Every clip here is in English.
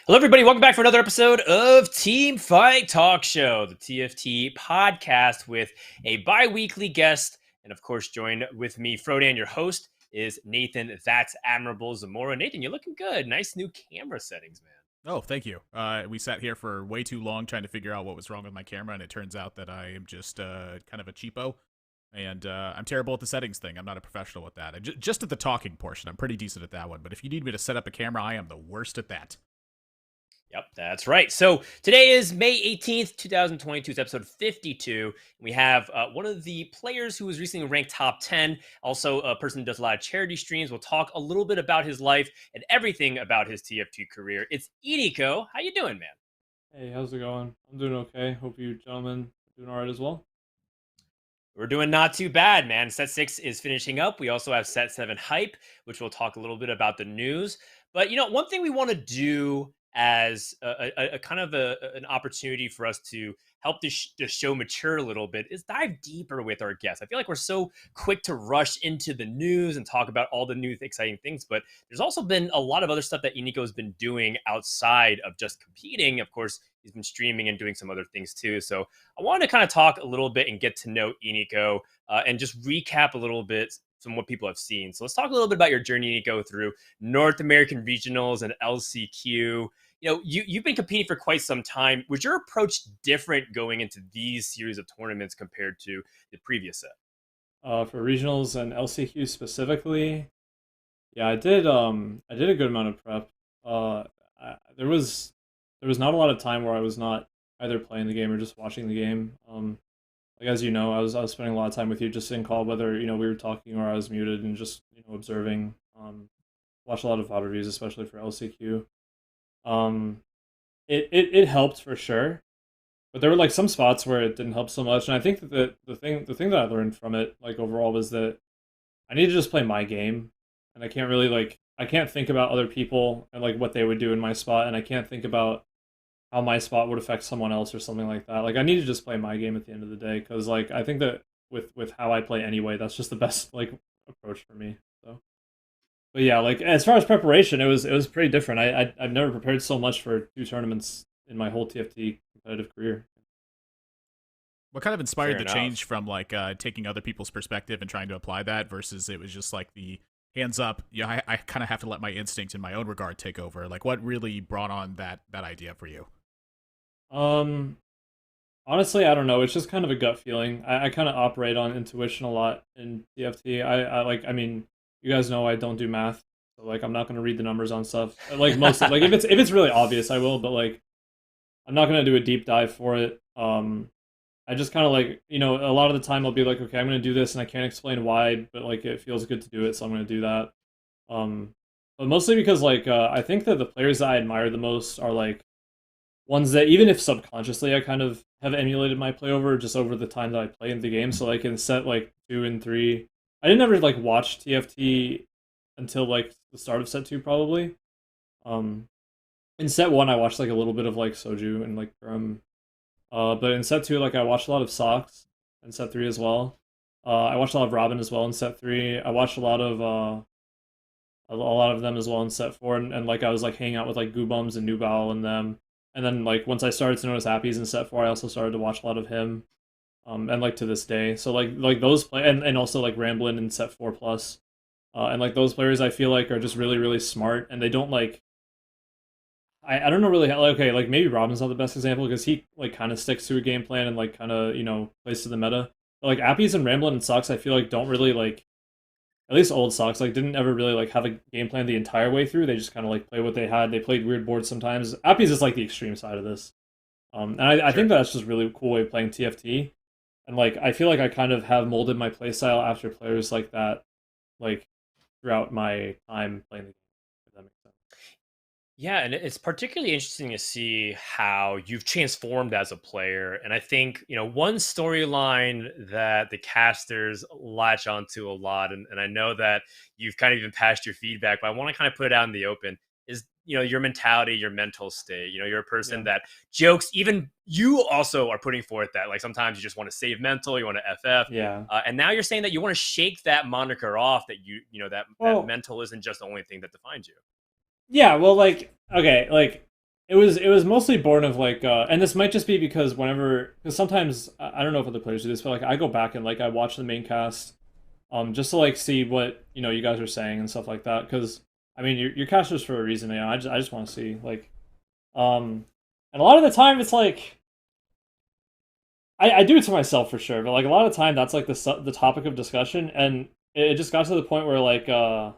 Hello, everybody. Welcome back for another episode of Teamfight Talkshow, the TFT podcast with a bi-weekly guest. And of course, joined with me, Frodan, your host, is Nathan, That's Admirable Zamora. Nathan, you're looking good. Nice new camera settings, man. Oh, thank you. We sat here for way too long trying to figure out what was wrong with my camera, and it turns out that I am just kind of a cheapo, and I'm terrible at the settings thing. I'm not a professional with that. Just at the talking portion, I'm pretty decent at that one. But if you need me to set up a camera, I am the worst at that. Yep, that's right. So today is May 18th, 2022. It's episode 52. We have one of the players who was recently ranked top 10, also a person who does a lot of charity streams. We'll talk a little bit about his life and everything about his TFT career. It's Ineekoh. How you doing, man? Hey, how's it going? I'm doing okay. Hope you gentlemen are doing alright as well. We're doing not too bad, man. Set 6 is finishing up. We also have Set 7 hype, which we'll talk a little bit about the news. But, one thing we want to do as a kind of an opportunity for us to help the show mature a little bit is dive deeper with our guests. I feel like we're so quick to rush into the news and talk about all the new exciting things, but there's also been a lot of other stuff that Ineekoh has been doing outside of just competing. Of course, he's been streaming and doing some other things too. So I wanted to kind of talk a little bit and get to know Ineekoh and just recap a little bit from what people have seen. So let's talk a little bit about your journey, Ineekoh, through North American regionals and LCQ. You've been competing for quite some time. Was your approach different going into these series of tournaments compared to the previous set? For regionals and LCQ specifically, yeah, I did a good amount of prep. There was not a lot of time where I was not either playing the game or just watching the game. Like as you know, I was spending a lot of time with you just in call, whether we were talking or I was muted and just observing. Watch a lot of VOD reviews, especially for LCQ. Um, it helped for sure, but there were like some spots where it didn't help so much. And I think that the thing that I learned from it, like overall, was that I need to just play my game, and I can't really I can't think about other people and like what they would do in my spot, and I can't think about how my spot would affect someone else or something like that. Like I need to just play my game at the end of the day, because like I think that with how I play anyway, that's just the best like approach for me. So. But yeah, like as far as preparation, it was pretty different. I've never prepared so much for two tournaments in my whole TFT competitive career. What kind of Fair inspired the enough. change from taking other people's perspective and trying to apply that versus it was just like the hands up? Yeah, I kind of have to let my instinct in my own regard take over. Like, what really brought on that idea for you? Um, Honestly, I don't know. It's just kind of a gut feeling. I kind of operate on intuition a lot in TFT. I mean, you guys know I don't do math, so like I'm not gonna read the numbers on stuff. Like most like if it's really obvious, I will, but like I'm not gonna do a deep dive for it. I just kind of like, a lot of the time I'll be like, okay, I'm going to do this and I can't explain why, but like it feels good to do it, so I'm going to do that. Um, but mostly because like I think that the players that I admire the most are like ones that even if subconsciously I kind of have emulated my play over just over the time that I play in the game. So like in set like 2 and 3, I didn't ever like watch TFT until like the start of set 2 probably. Um, in set 1 I watched like a little bit of like Soju and like but in set 2, like I watched a lot of Socks in set 3 as well. I watched a lot of Robin as well in set 3. I watched a lot of them as well in set 4, and like I was like hanging out with like Goobums and Nubal and them. And then like once I started to notice Appy's in set 4, I also started to watch a lot of him. And like to this day, so like those play and also like Ramblin in set 4 plus, and like those players I feel like are just really really smart, and they don't like I don't know really how, okay, like maybe Robin's not the best example because he like kind of sticks to a game plan and like kind of plays to the meta. But like Appy's and Ramblin and Socks, I feel like don't really like, at least old Socks like didn't ever really like have a game plan the entire way through. They just kind of like play what they had. They played weird boards sometimes. Appy's is like the extreme side of this. And I Sure. think that's just really cool way of playing TFT. And like I feel like I kind of have molded my playstyle after players like that, like throughout my time playing the game. If that makes sense. Yeah, and it's particularly interesting to see how you've transformed as a player. And I think, one storyline that the casters latch onto a lot, and I know that you've kind of even passed your feedback, but I want to kind of put it out in the open, is, your mentality, your mental state. You're a person Yeah. that jokes, even you also are putting forth that, like, sometimes you just want to save mental, you want to FF. Yeah. And now you're saying that you want to shake that moniker off, that that Well, mental isn't just the only thing that defines you. yeah, well, like, okay, like, it was mostly born of like and this might just be because because sometimes I don't know if other players do this, but like I go back and like I watch the main cast just to like see what you guys are saying and stuff like that, because I mean you're casters for a reason. I just want to see like and a lot of the time it's like I do it to myself for sure, but like a lot of time that's like the topic of discussion, and it just got to the point where like I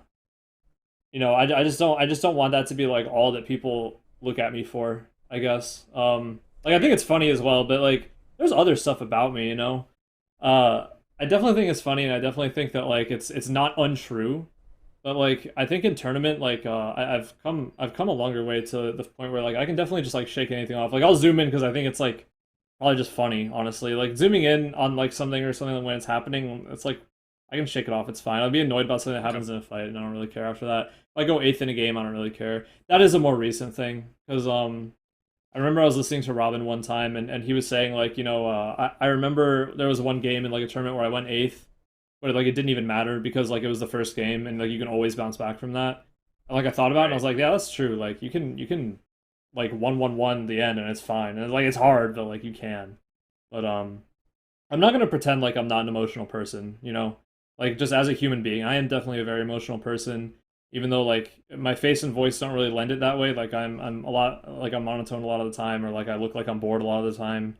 just don't want that to be like all that people look at me for, I guess. Like I think it's funny as well, but like there's other stuff about me, you know. I definitely think it's funny, and I definitely think that like it's not untrue. But like I think in tournament, like I've come a longer way to the point where like I can definitely just like shake anything off. Like I'll zoom in because I think it's like probably just funny, honestly. Like zooming in on like something or something when it's happening, it's like I can shake it off. It's fine. I'll be annoyed about something that happens in a fight, and I don't really care after that. If I go eighth in a game, I don't really care. That is a more recent thing because I remember I was listening to Robin one time, and he was saying like I remember there was one game in like a tournament where I went eighth, but like it didn't even matter because like it was the first game, and like you can always bounce back from that. And like I thought about it, and I was like, yeah, that's true. Like you can like 1-1-1 the end, and it's fine. And like it's hard, but like you can. But I'm not gonna pretend like I'm not an emotional person. Like just as a human being, I am definitely a very emotional person. Even though like my face and voice don't really lend it that way. Like I'm a lot like I'm monotone a lot of the time, or like I look like I'm bored a lot of the time.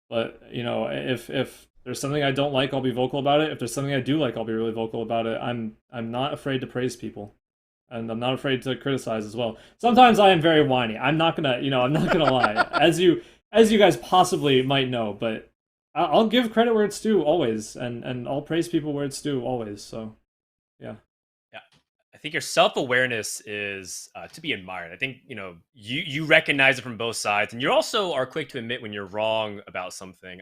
But if there's something I don't like, I'll be vocal about it. If there's something I do like, I'll be really vocal about it. I'm not afraid to praise people, and I'm not afraid to criticize as well. Sometimes I am very whiny. I'm not gonna lie, as you guys possibly might know. But I'll give credit where it's due always, and I'll praise people where it's due always. So yeah. Yeah. I think your self-awareness is to be admired. I think, you recognize it from both sides, and you also are quick to admit when you're wrong about something.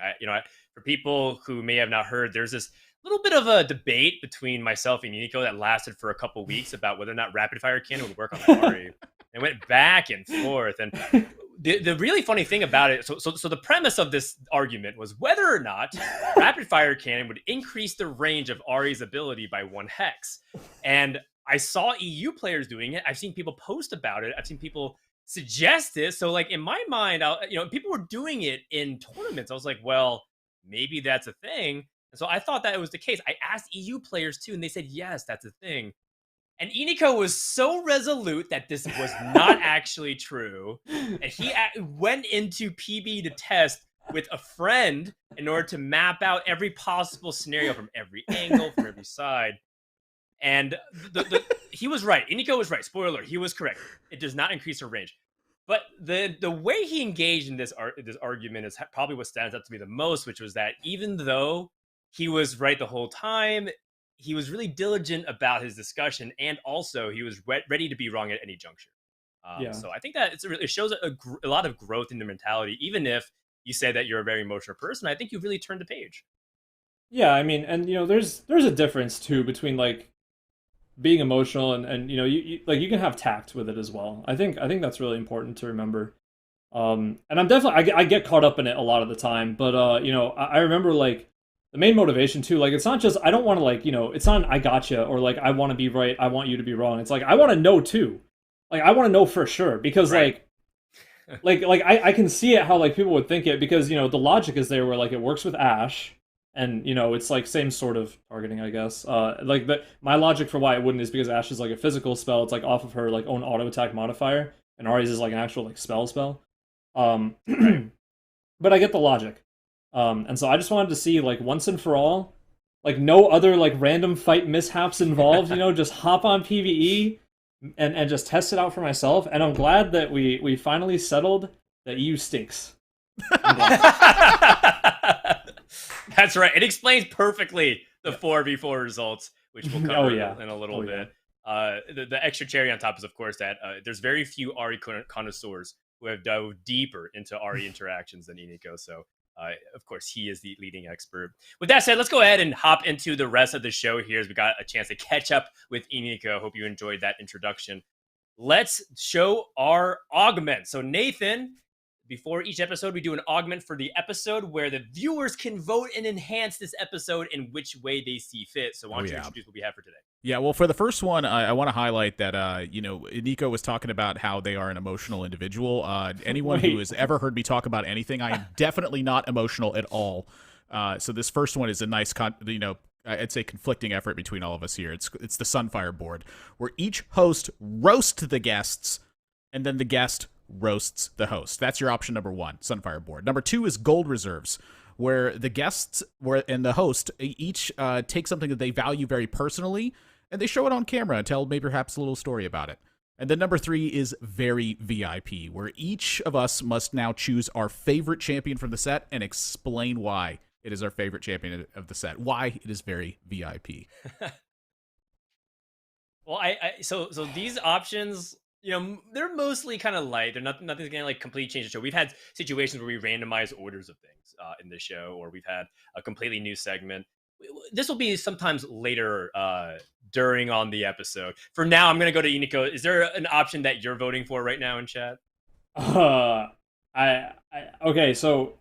For people who may have not heard, there's this little bit of a debate between myself and Eneekoh that lasted for a couple weeks about whether or not rapid fire cannon would work on Ari. It went back and forth, and the really funny thing about it, so the premise of this argument was whether or not rapid fire cannon would increase the range of Ari's ability by 1 hex. And I saw EU players doing it. I've seen people post about it. I've seen people suggest it. So like in my mind, people were doing it in tournaments. I was like, well, maybe that's a thing. And so I thought that it was the case. I asked EU players too, and they said, yes, that's a thing. And Eneekoh was so resolute that this was not actually true. And he went into PB to test with a friend in order to map out every possible scenario from every angle, from every side. And he was right. Eneekoh was right. Spoiler alert, he was correct. It does not increase her range. But the way he engaged in this argument is probably what stands out to me the most, which was that even though he was right the whole time, he was really diligent about his discussion, and also he was ready to be wrong at any juncture. Yeah. So I think that it shows a lot of growth in the mentality, even if you say that you're a very emotional person. I think you really turned the page. Yeah, I mean, and there's a difference too between like being emotional and you can have tact with it as well. I think that's really important to remember. And I'm definitely I get caught up in it a lot of the time, but I remember like the main motivation too, like it's not just I don't want to like it's not I gotcha or like I want to be right, I want you to be wrong. It's like I want to know too, like I want to know for sure because right. like I can see it how like people would think it because the logic is there where like it works with Ashe. And it's like same sort of targeting, I guess. Like my logic for why it wouldn't is because Ashe is like a physical spell. It's like off of her like own auto attack modifier, and Ari's is like an actual like spell. But I get the logic. And so I just wanted to see like once and for all, like no other like random fight mishaps involved. Just hop on PVE and just test it out for myself. And I'm glad that we finally settled that EU stinks. That's right. It explains perfectly the 4v4 results, which we'll cover in a little bit. Yeah. The extra cherry on top is, of course, that there's very few Ari connoisseurs who have dove deeper into Ari interactions than Eneekoh. So, of course, he is the leading expert. With that said, let's go ahead and hop into the rest of the show here as we got a chance to catch up with Eneekoh. Hope you enjoyed that introduction. Let's show our augment. So, Nathan, before each episode, we do an augment for the episode where the viewers can vote and enhance this episode in which way they see fit. So why don't you introduce what we have for today? Yeah, well, for the first one, I want to highlight that, Ineekoh was talking about how they are an emotional individual. Anyone who Wait. has ever heard me talk about anything, I am definitely not emotional at all. So this first one is a nice, I'd say conflicting effort between all of us here. It's the Sunfire board, where each host roasts the guests, and then the guest roasts the host. That's your option number one, Sunfire board. Number two is gold reserves, where the guests and the host each take something that they value very personally, and they show it on camera and tell maybe perhaps a little story about it. And then number three is very VIP, where each of us must now choose our favorite champion from the set and explain why it is our favorite champion of the set, why it is very VIP. Well, so these options, they're mostly kind of light. They're nothing's gonna like completely change the show. We've had situations where we randomize orders of things in the show, or we've had a completely new segment. This will be sometimes later during on the episode. For now, I'm gonna go to Ineekoh. Is there an option that you're voting for right now in chat? Okay, so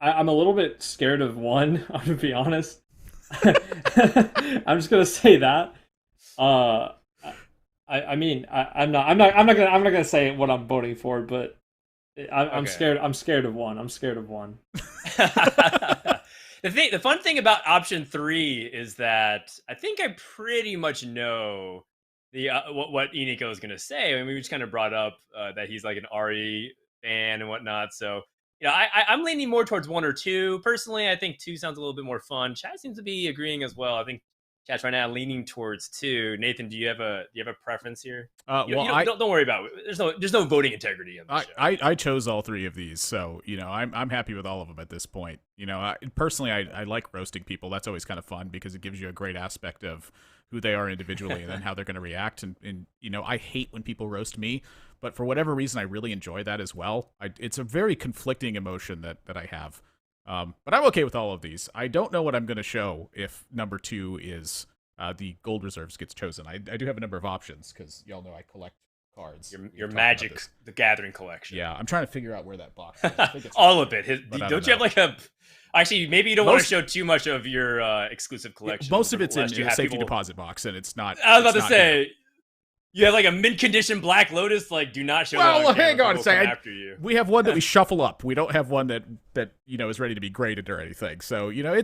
I'm a little bit scared of one. I'm gonna be honest. I'm just gonna say that. I'm not gonna say what I'm voting for, but I'm Okay. scared. I'm scared of one. I'm scared of one. The fun thing about option 3 is that I think I pretty much know the what Ineekoh is gonna say. I mean, we just kind of brought up that he's like an Ari fan and whatnot. So I'm leaning more towards 1 or 2. Personally, I think 2 sounds a little bit more fun. Chad seems to be agreeing as well. I think Chad's right now leaning towards 2. Nathan, do you have a preference here? Don't worry about it. There's no voting integrity in the show. I chose all three of these, so I'm happy with all of them at this point. Personally, I like roasting people. That's always kind of fun because it gives you a great aspect of who they are individually and then how they're going to react. And I hate when people roast me, but for whatever reason, I really enjoy that as well. It's a very conflicting emotion that I have. But I'm okay with all of these. I don't know what I'm going to show if number 2 is the gold reserves gets chosen. I do have a number of options because y'all know I collect cards. Your Magic the Gathering collection. Yeah, I'm trying to figure out where that box is. I think it's all of it. Don't you have like a... Actually, maybe you don't want to show too much of your exclusive collection. Most of it's in a safety deposit box, and it's not... I was about to say... You have like a mint condition Black Lotus. Like, do not show. Well, hang on a second. After you. We have one that we shuffle up. We don't have one that is ready to be graded or anything. So sure.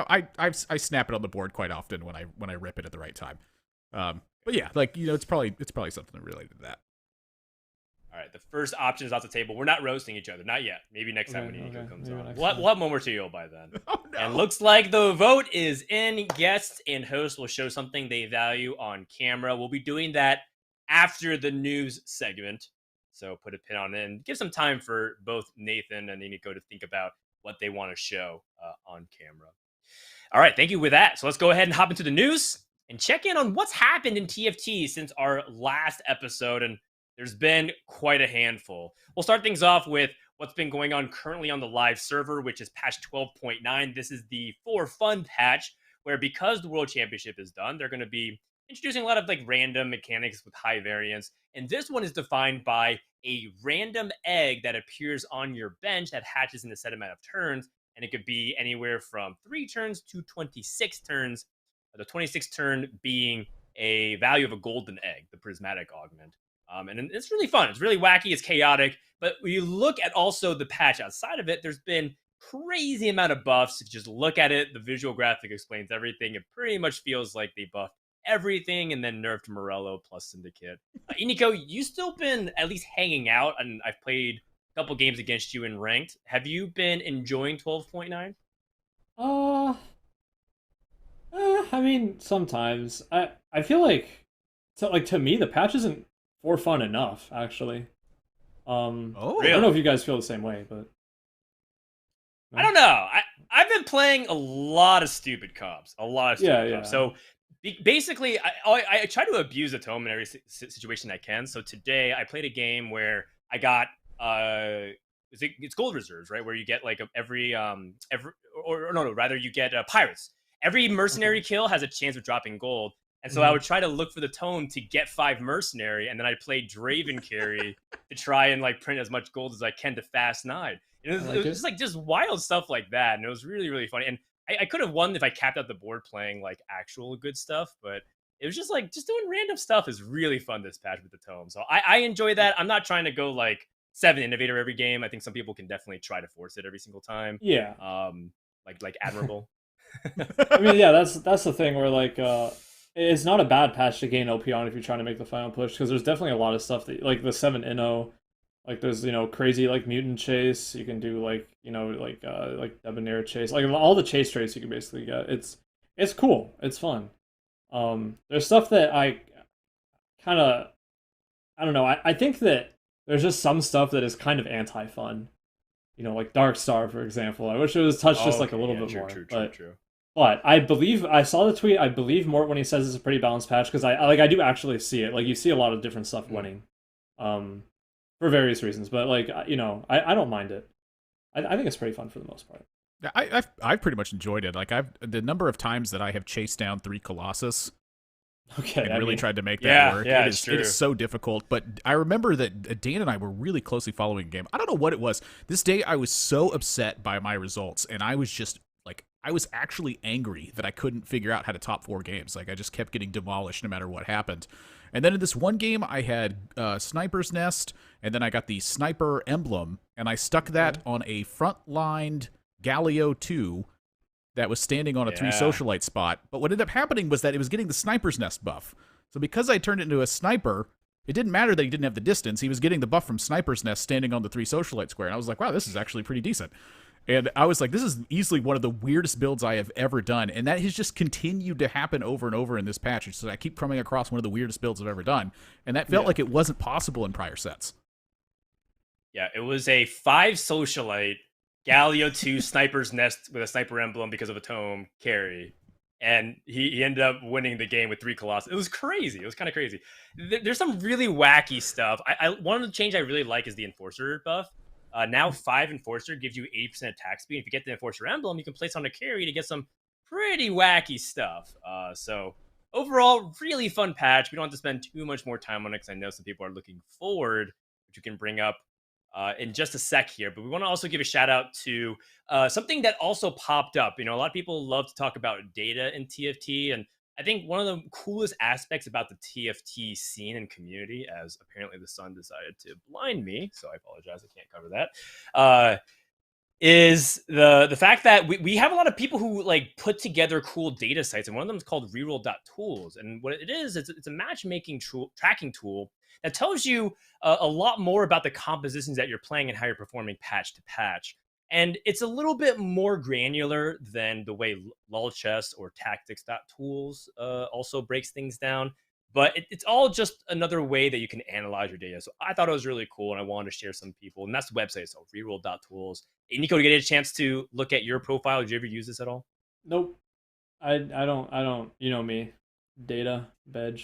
I snap it on the board quite often when I rip it at the right time. But yeah, it's probably something related to that. All right, the first option is off the table. We're not roasting each other, not yet. Maybe next time when Ineekoh comes on. We'll have more material by then. Oh, no. And looks like the vote is in. Guests and hosts will show something they value on camera. We'll be doing that after the news segment. So put a pin on it and give some time for both Nathan and Ineekoh to think about what they want to show on camera. All right, thank you with that. So let's go ahead and hop into the news and check in on what's happened in TFT since our last episode. And there's been quite a handful. We'll start things off with what's been going on currently on the live server, which is patch 12.9. This is the for fun patch where, because the World Championship is done, they're going to be introducing a lot of like random mechanics with high variance. And this one is defined by a random egg that appears on your bench that hatches in a set amount of turns. And it could be anywhere from 3 turns to 26 turns. The 26th turn being a value of a golden egg, the prismatic augment. And it's really fun. It's really wacky. It's chaotic. But when you look at also the patch outside of it, there's been crazy amount of buffs. If you just look at it, the visual graphic explains everything. It pretty much feels like they buffed everything and then nerfed Morello plus Syndicate. Ineekoh, you still been at least hanging out, and I've played a couple games against you in ranked. Have you been enjoying 12.9? I mean, sometimes. I feel like, to me, the patch isn't for fun enough, actually. Really? I don't know if you guys feel the same way, but I don't know. I've been playing a lot of stupid comps, comps. So basically, I try to abuse Atome in every situation I can. So today I played a game where I got it's gold reserves, right? Where you get like you get pirates. Every mercenary kill has a chance of dropping gold. And so I would try to look for the tome to get 5 mercenary, and then I'd play Draven carry to try and like print as much gold as I can to fast 9. It was just wild stuff like that, and it was really, really funny. And I could have won if I capped out the board playing like actual good stuff, but it was just like just doing random stuff is really fun this patch with the tome. So I enjoy that. I'm not trying to go like 7 innovator every game. I think some people can definitely try to force it every single time. Yeah. Like admirable. I mean, yeah, that's the thing where like it's not a bad patch to gain OP on if you're trying to make the final push, because there's definitely a lot of stuff that like the 7 Inno, like there's crazy like mutant chase. You can do like like debonair chase, like all the chase traits you can basically get. It's cool. It's fun. There's stuff that I kind of I don't know. I think that there's just some stuff that is kind of anti-fun. Like Dark Star, for example. I wish it was touched just like a little bit more. True. But I believe I saw the tweet. I believe Mort when he says it's a pretty balanced patch, because I do actually see it. Like you see a lot of different stuff winning, for various reasons. But like I don't mind it. I think it's pretty fun for the most part. Yeah, I've pretty much enjoyed it. Like the number of times that I have chased down 3 Colossus. Okay, and really tried to make that work. Yeah, it is so difficult. But I remember that Dan and I were really closely following the game. I don't know what it was. This day I was so upset by my results, and I was just like, I was actually angry that I couldn't figure out how to top 4 games. Like I just kept getting demolished no matter what happened. And then in this one game, I had Sniper's Nest, and then I got the Sniper Emblem, and I stuck that on a front-lined Galio 2 that was standing on a 3 socialite spot. But what ended up happening was that it was getting the Sniper's Nest buff. So because I turned it into a sniper, it didn't matter that he didn't have the distance. He was getting the buff from Sniper's Nest standing on the 3 socialite square. And I was like, wow, this is actually pretty decent. And I was like, this is easily one of the weirdest builds I have ever done. And that has just continued to happen over and over in this patch. So I keep coming across one of the weirdest builds I've ever done. And that felt like it wasn't possible in prior sets. Yeah, it was a 5 socialite Galio 2 Sniper's Nest with a Sniper Emblem because of a tome carry. And he ended up winning the game with 3 Colossus. It was crazy. It was kind of crazy. There's some really wacky stuff. One of the change I really like is the Enforcer buff. Now 5 Enforcer gives you 80% attack speed. If you get the Enforcer Emblem, you can place on a carry to get some pretty wacky stuff. So overall, really fun patch. We don't have to spend too much more time on it because I know some people are looking forward, which you can bring up in just a sec here. But we want to also give a shout out to something that also popped up. A lot of people love to talk about data in TFT, and I think one of the coolest aspects about the TFT scene and community, as apparently the sun decided to blind me, so I apologize, I can't cover that, is the fact that we have a lot of people who like put together cool data sites, and one of them is called Reroll Tools. And what it is, it's a matchmaking tracking tool that tells you a lot more about the compositions that you're playing and how you're performing patch to patch. And it's a little bit more granular than the way lol chess or tactics.tools also breaks things down. But it's all just another way that you can analyze your data. So I thought it was really cool, and I wanted to share some people. And that's the website, so reroll.tools. Eneekoh, to get a chance to look at your profile, did you ever use this at all? Nope. I don't. You know me, data veg.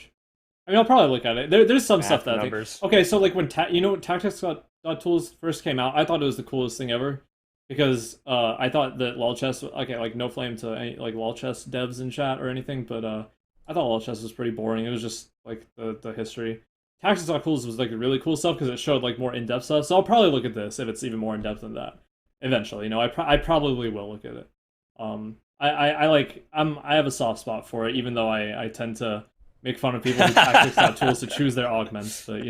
I mean, I'll probably look at it. There's some stuff that numbers. I think. Okay, so like when tactics.tools first came out, I thought it was the coolest thing ever, because I thought that lol chess, okay, like no flame to any like lol chess devs in chat or anything, but I thought lol chess was pretty boring. It was just like the history. Tactics.tools was like really cool stuff because it showed like more in-depth stuff. So I'll probably look at this if it's even more in-depth than that eventually. I probably will look at it. I have a soft spot for it, even though I tend to make fun of people who tactics.tools to choose their augments, but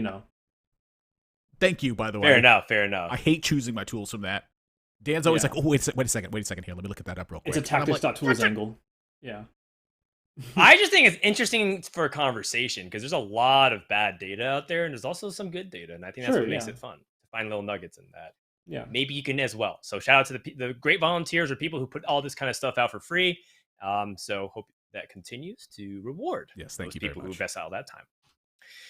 Thank you, by the way. Fair enough. I hate choosing my tools from that. Dan's always like, oh, wait a second here. Let me look at that up real quick. It's a tactics.tools angle. Yeah. I just think it's interesting for a conversation because there's a lot of bad data out there, and there's also some good data, and I think that's what makes it fun to find little nuggets in that. Yeah. Maybe you can as well. So shout out to the great volunteers or people who put all this kind of stuff out for free. So hope that continues to reward thank you people who invest all that time.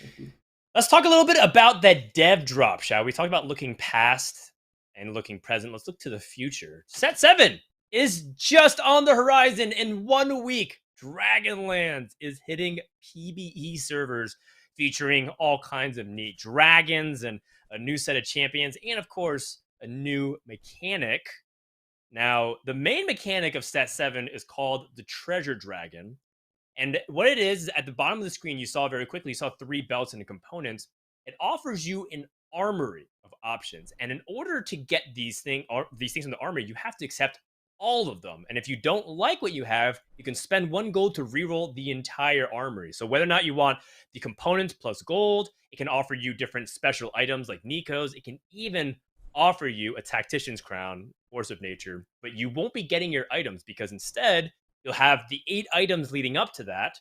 Thank you. Let's talk a little bit about that dev drop, shall we? Talk about looking past and looking present. Let's look to the future. Set 7 is just on the horizon. In 1 week, Dragonlands is hitting PvE servers featuring all kinds of neat dragons and a new set of champions, and of course, a new mechanic. Now, the main mechanic of Set 7 is called the Treasure Dragon. And what it is at the bottom of the screen, you saw very quickly, you saw 3 belts and the components. It offers you an armory of options. And in order to get these things in the armory, you have to accept all of them. And if you don't like what you have, you can spend 1 gold to reroll the entire armory. So whether or not you want the components plus gold, it can offer you different special items like Neekoh's. It can even offer you a tactician's crown, force of nature, but you won't be getting your items because instead you'll have the 8 items leading up to that,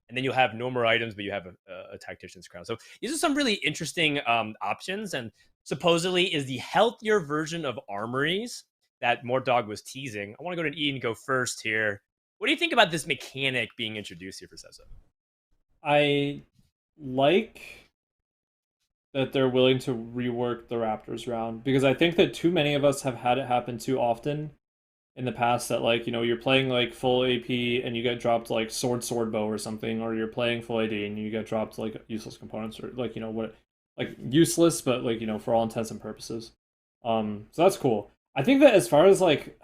and then you'll have no more items, but you have a tactician's crown. So these are some really interesting options, and supposedly is the healthier version of armories that Mordog was teasing. I want to go to Ian go first here. What do you think about this mechanic being introduced here for Sessa? I like that they're willing to rework the Raptors round, because I think that too many of us have had it happen too often in the past that, like, you know, you're playing like full AP and you get dropped like sword bow or something, or you're playing full AD and you get dropped like useless components, or like, you know, what, like useless but like, you know, for all intents and purposes. So that's cool. I think that as far as like,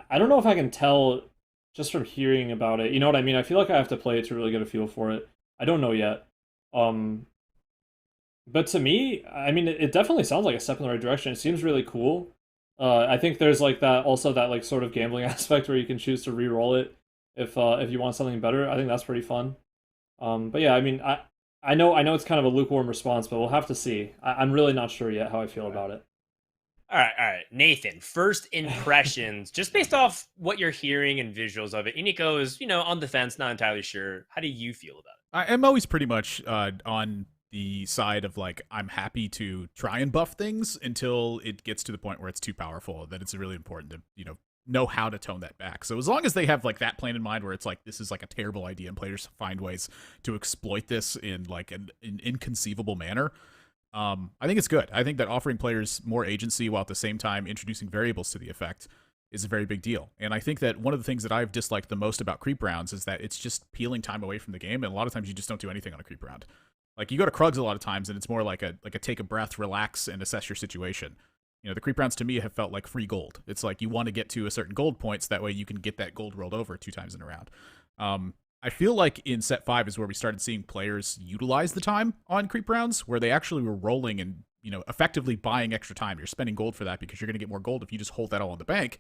I don't know if I can tell just from hearing about it. You know what I mean? I feel like I have to play it to really get a feel for it. I don't know yet. But to me, I mean, it definitely sounds like a step in the right direction. It seems really cool. I think there's like that also that like sort of gambling aspect where you can choose to re-roll it if you want something better. I think that's pretty fun. But yeah, I mean, I know it's kind of a lukewarm response, but we'll have to see. I'm really not sure yet how I feel about it. All right. Nathan, first impressions, just based off what you're hearing and visuals of it. Ineekoh is, you know, on the fence, not entirely sure. How do you feel about it? I'm always pretty much on the side of like, I'm happy to try and buff things until it gets to the point where it's too powerful. That it's really important to, you know how to tone that back. So as long as they have like that plan in mind where it's like, this is like a terrible idea and players find ways to exploit this in like an inconceivable manner, I think it's good. I think that offering players more agency while at the same time introducing variables to the effect is a very big deal. And I think that one of the things that I've disliked the most about creep rounds is that it's just peeling time away from the game, and a lot of times you just don't do anything on a creep round. Like, you go to Krugs a lot of times, and it's more like a take a breath, relax, and assess your situation. You know, the creep rounds to me have felt like free gold. It's like you want to get to a certain gold points, that way you can get that gold rolled over 2 times in a round. I feel like in set 5 is where we started seeing players utilize the time on creep rounds, where they actually were rolling and, you know, effectively buying extra time. You're spending gold for that because you're going to get more gold if you just hold that all in the bank.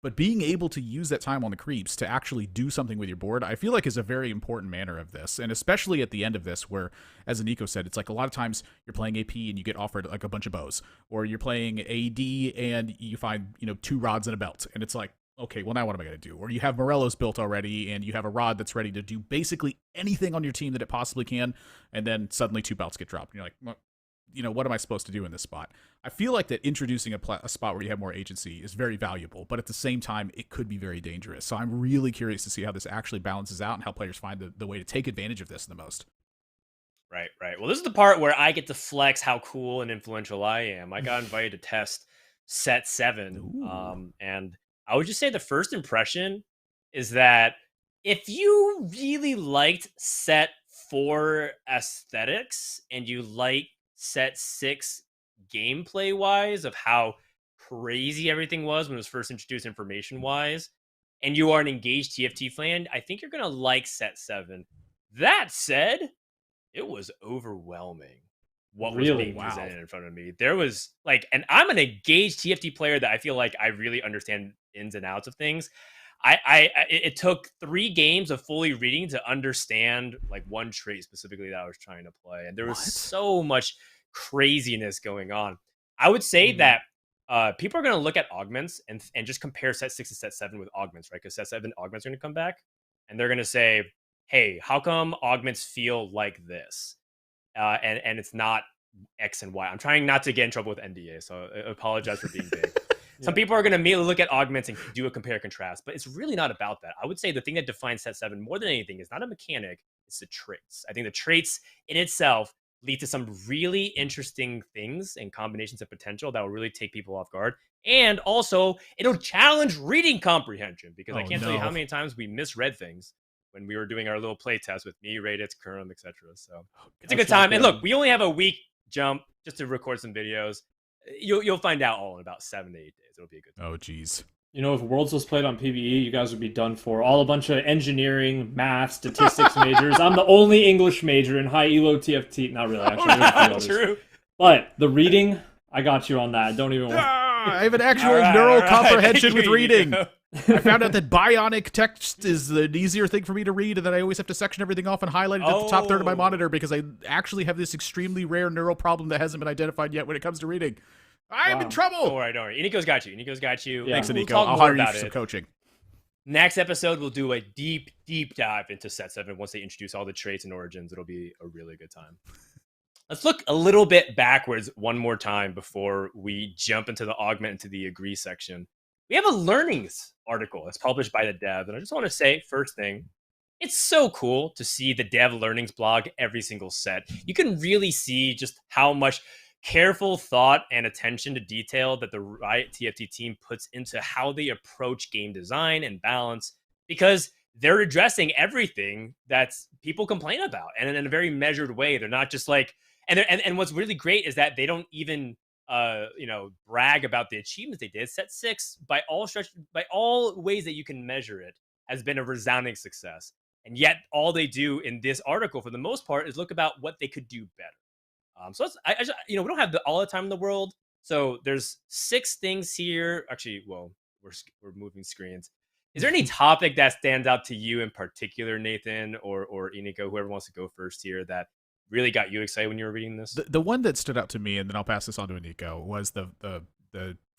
But being able to use that time on the creeps to actually do something with your board, I feel like is a very important manner of this. And especially at the end of this, where, as Ineekoh said, it's like a lot of times you're playing AP and you get offered like a bunch of bows, or you're playing AD and you find, you know, 2 rods and a belt. And it's like, okay, well, now what am I going to do? Or you have Morello's built already and you have a rod that's ready to do basically anything on your team that it possibly can. And then suddenly 2 belts get dropped. And you're like, well, you know, what am I supposed to do in this spot? I feel like that introducing a spot where you have more agency is very valuable, but at the same time, it could be very dangerous. So I'm really curious to see how this actually balances out and how players find the way to take advantage of this the most. Right. Well, this is the part where I get to flex how cool and influential I am. I got invited to test set 7. And I would just say the first impression is that if you really liked set 4 aesthetics and you like set 6 gameplay wise of how crazy everything was when it was first introduced information wise, and you are an engaged TFT fan, I think you're going to like set 7. That said, it was overwhelming what was being presented in front of me. There was like, and I'm an engaged TFT player that I feel like I really understand ins and outs of things. It took 3 games of fully reading to understand like one trait specifically that I was trying to play, and there was so much craziness going on. I would say that people are going to look at augments and just compare set 6 to set 7 with augments, right? Because set 7 augments are going to come back, and they're going to say, "Hey, how come augments feel like this?" And it's not X and Y. I'm trying not to get in trouble with NDA, so I apologize for being big. Some people are going to immediately look at augments and do a compare contrast, but it's really not about that. I would say the thing that defines set 7 more than anything is not a mechanic, it's the traits. I think the traits in itself lead to some really interesting things and combinations of potential that will really take people off guard. And also, it'll challenge reading comprehension, because I can't tell you how many times we misread things when we were doing our little play test with me, Raditz, Kurum, etc. So it's a good time. And look, we only have a week jump just to record some videos. You'll find out all in about 7 to 8 days. It'll be a good time. Oh, geez. You know, if Worlds was played on PvE, you guys would be done for. All a bunch of engineering, math, statistics majors. I'm the only English major in high elo TFT. Not really, actually. Not true. But the reading, I got you on that. Don't even worry. I have an actual All right, neural all right. comprehension Thank with you, reading. Eneekoh. I found out that bionic text is an easier thing for me to read, and that I always have to section everything off and highlight it at the top third of my monitor because I actually have this extremely rare neural problem that hasn't been identified yet when it comes to reading. I'm in trouble. Don't worry, don't worry. Eneekoh's got you. Eneekoh's got you. Yeah. Thanks, We'll Ineekoh. talk I'll more hire you about for some it. coaching. Next episode, we'll do a deep dive into Set 7. Once they introduce all the traits and origins, it'll be a really good time. Let's look a little bit backwards one more time before we jump into the Augment, into the Agree section. We have a learnings article that's published by the dev. And I just want to say, first thing, it's so cool to see the dev learnings blog every single set. You can really see just how much careful thought and attention to detail that the Riot TFT team puts into how they approach game design and balance, because they're addressing everything that's people complain about, and in a very measured way. They're not just like, and what's really great is that they don't even brag about the achievements they did. Set 6, by all ways that you can measure it, has been a resounding success. And yet all they do in this article for the most part is look about what they could do better. So we don't have all the time in the world. So there's 6 things here. Actually, well, we're moving screens. Is there any topic that stands out to you in particular, Nathan or Ineekoh, whoever wants to go first here, that really got you excited when you were reading this? The one that stood out to me, and then I'll pass this on to Ineekoh, was the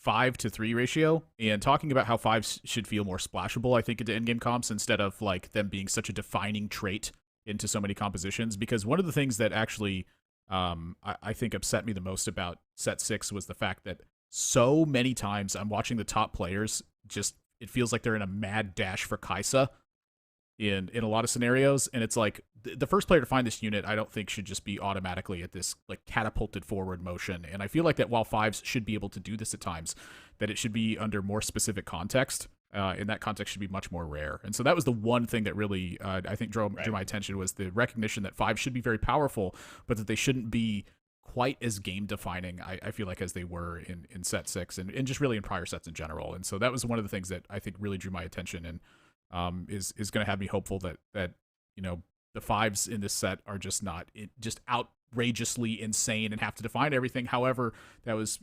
5-to-3 ratio, and talking about how 5s should feel more splashable, I think, into endgame comps, instead of like them being such a defining trait into so many compositions. Because one of the things that actually I think upset me the most about Set 6 was the fact that so many times I'm watching the top players, just it feels like they're in a mad dash for Kaisa in a lot of scenarios, and it's like the first player to find this unit, I don't think should just be automatically at this like catapulted forward motion. And I feel like that while 5s should be able to do this at times, that it should be under more specific context, and that context should be much more rare. And so that was the one thing that really I think drew my attention, was the recognition that 5s should be very powerful, but that they shouldn't be quite as game defining, I feel like, as they were in Set 6 and just really in prior sets in general. And so that was one of the things that I think really drew my attention, and is going to have me hopeful that the 5s in this set are just not just outrageously insane and have to define everything. However, that was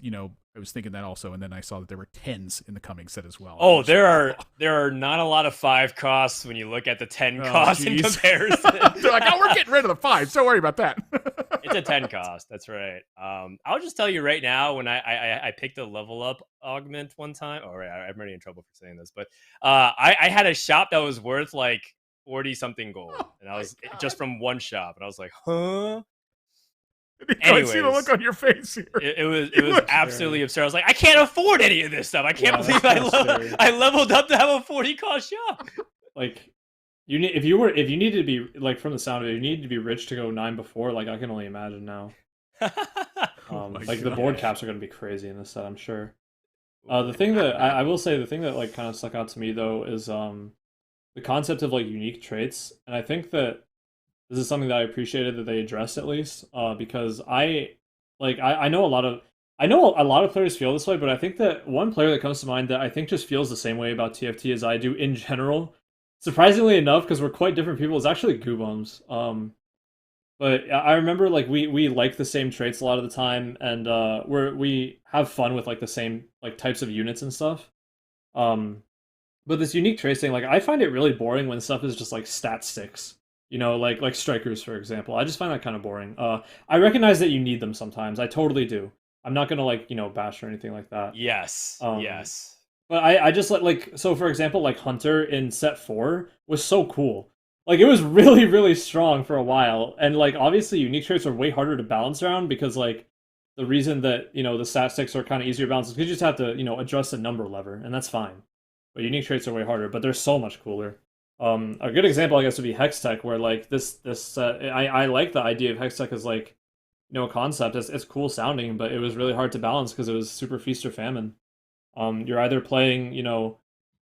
I was thinking that also, and then I saw that there were 10s in the coming set as well. Oh, there are not a lot of 5 costs when you look at the 10 costs in comparison. They're like, oh, we're getting rid of the 5s. Don't worry about that. It's a 10 cost. That's right. I'll just tell you right now, when I picked a level up augment one time. Oh, right, I'm already in trouble for saying this, but I had a shop that was worth like 40 something gold, and I was just from one shop, and I was like, huh. Anyways, see the look on your face here. It was absolutely absurd. I was like, I can't afford any of this stuff. I can't believe I leveled up to have a 40 cost shop. Like, if you needed to be, like, from the sound of it, you needed to be rich to go 9 before. Like, I can only imagine now. The board caps are going to be crazy in this set, I'm sure. The thing that I will say, the thing that like kind of stuck out to me though is the concept of like unique traits, and I think that this is something that I appreciated that they addressed, at least, because I know a lot of players feel this way, but I think that one player that comes to mind that I think just feels the same way about TFT as I do in general, surprisingly enough, because we're quite different people, is actually Goobums. But I remember like we like the same traits a lot of the time, and we have fun with like the same like types of units and stuff. But this unique traits thing, like I find it really boring when stuff is just like stat sticks. Like strikers, for example. I just find that kind of boring. I recognize that you need them sometimes. I totally do. I'm not gonna like bash or anything like that. Yes. Yes. But I just like so for example, like Hunter in set 4 was so cool. Like it was really, really strong for a while. And like obviously unique traits are way harder to balance around, because like the reason that the stat sticks are kind of easier to balance is because you just have to adjust the number lever, and that's fine. But unique traits are way harder, but they're so much cooler. A good example, I guess, would be Hextech, where like this I like the idea of Hextech as like a concept. It's cool sounding, but it was really hard to balance because it was super feast or famine. You're either playing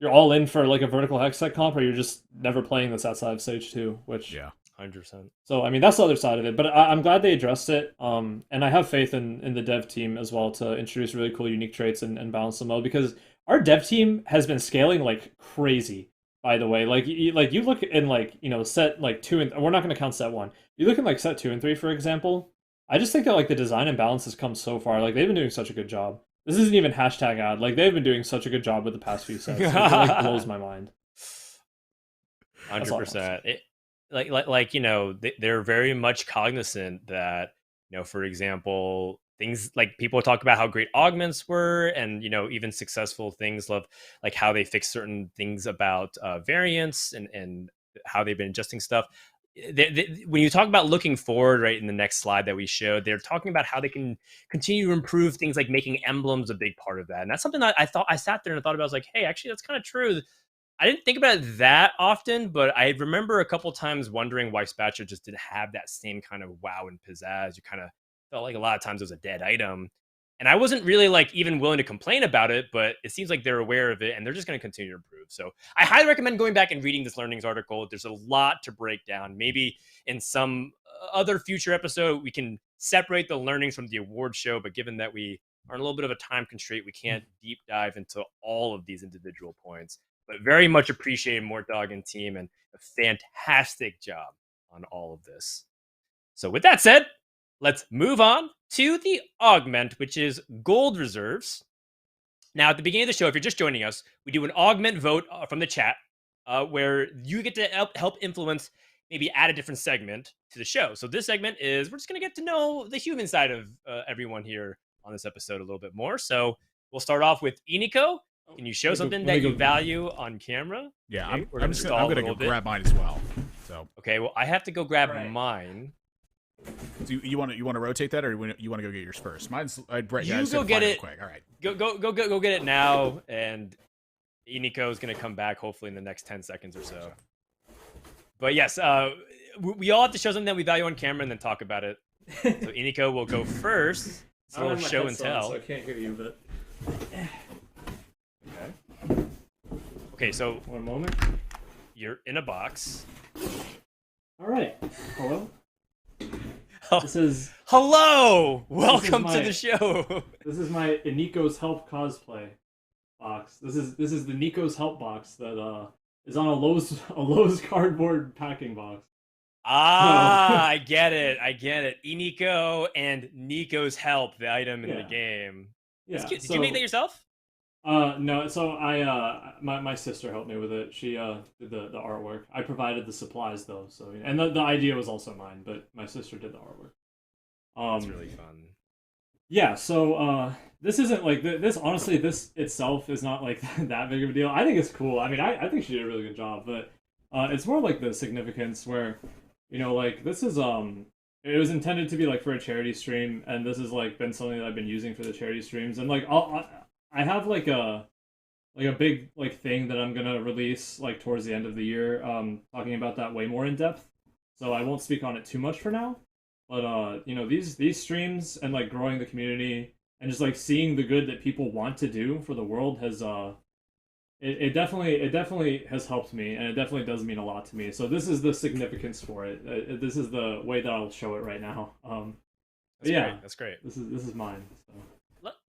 you're all in for like a vertical Hextech comp, or you're just never playing this outside of stage 2, which 100%. So I mean that's the other side of it, but I'm glad they addressed it. And I have faith in the dev team as well to introduce really cool unique traits and balance them well, because our dev team has been scaling like crazy. By the way, like you look in like set like 2 and we're not going to count set 1. You look in like set 2 and 3, for example. I just think that like the design and balance has come so far. Like they've been doing such a good job. this isn't even hashtag ad. Like they've been doing such a good job with the past few sets. It like blows my mind. 100%. Like you know, they're very much cognizant that, you know, for example, things like people talk about how great augments were, and you know, even successful things love like how they fix certain things about variants and how they've been adjusting stuff. When you talk about looking forward, right, in the next slide that we showed, they're talking about how they can continue to improve things like making emblems a big part of that. And that's something that I sat there and thought about. I was like, hey, actually, that's kind of true. I didn't think about it that often, but I remember a couple times wondering why Spatula just didn't have that same kind of wow and pizzazz. You kind of felt like a lot of times it was a dead item. And I wasn't really like even willing to complain about it, but it seems like they're aware of it and they're just going to continue to improve. So I highly recommend going back and reading this learnings article. There's a lot to break down. Maybe in some other future episode, we can separate the learnings from the award show. But given that we are in a little bit of a time constraint, we can't deep dive into all of these individual points. But very much appreciate Mortdog and team, and a fantastic job on all of this. So with that said, let's move on to the augment, which is gold reserves. Now, at the beginning of the show, if you're just joining us, we do an augment vote from the chat where you get to help influence, maybe add a different segment to the show. So this segment is, we're just going to get to know the human side of everyone here on this episode a little bit more. So we'll start off with Ineekoh. Can you show something that you value on camera? Yeah, Okay, I'm gonna go grab mine as well. So okay, well I have to go grab mine. So you want to rotate that, or you want to go get yours first? Mine's right. You go get it. Quick. All right. Go get it now, and Ineekoh is gonna come back hopefully in the next 10 seconds or so. But yes, we all have to show something that we value on camera and then talk about it. So Ineekoh will go first. It's a little show and tell. So I can't hear you, but. Okay, so 1 moment. You're in a box. All right. Hello. Oh, this is. Hello. Welcome to the show. This is my Ineekoh's Help cosplay box. This is the Nico's Help box that is on a Lowe's cardboard packing box. Ah, I get it. Ineekoh and Nico's Help, the item in the game. Yeah. Did you make that yourself? No, so my sister helped me with it. She did the artwork. I provided the supplies though, so and the idea was also mine, but my sister did the artwork. That's really fun. Yeah, so this isn't like this. Honestly, this itself is not like that big of a deal. I think it's cool. I mean, I think she did a really good job, but it's more like the significance where, you know, like this is it was intended to be like for a charity stream, and this has like been something that I've been using for the charity streams, and like I have like a big like thing that I'm gonna release like towards the end of the year, talking about that way more in depth. So I won't speak on it too much for now. But you know, these streams and like growing the community and just like seeing the good that people want to do for the world has it definitely has helped me, and it definitely does mean a lot to me. So this is the significance for it. This is the way that I'll show it right now. That's great. This is mine. So.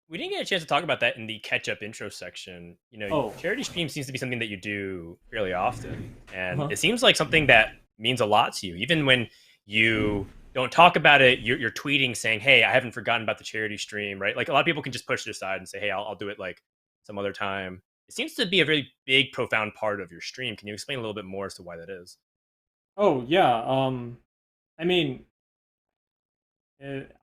We didn't get a chance to talk about that in the catch-up intro section. You know, charity stream seems to be something that you do fairly often, and it seems like something that means a lot to you. Even when you don't talk about it, you're tweeting saying, "Hey, I haven't forgotten about the charity stream," right? Like a lot of people can just push it aside and say, "Hey, I'll do it like some other time." It seems to be a very big, profound part of your stream. Can you explain a little bit more as to why that is? Oh yeah, I mean.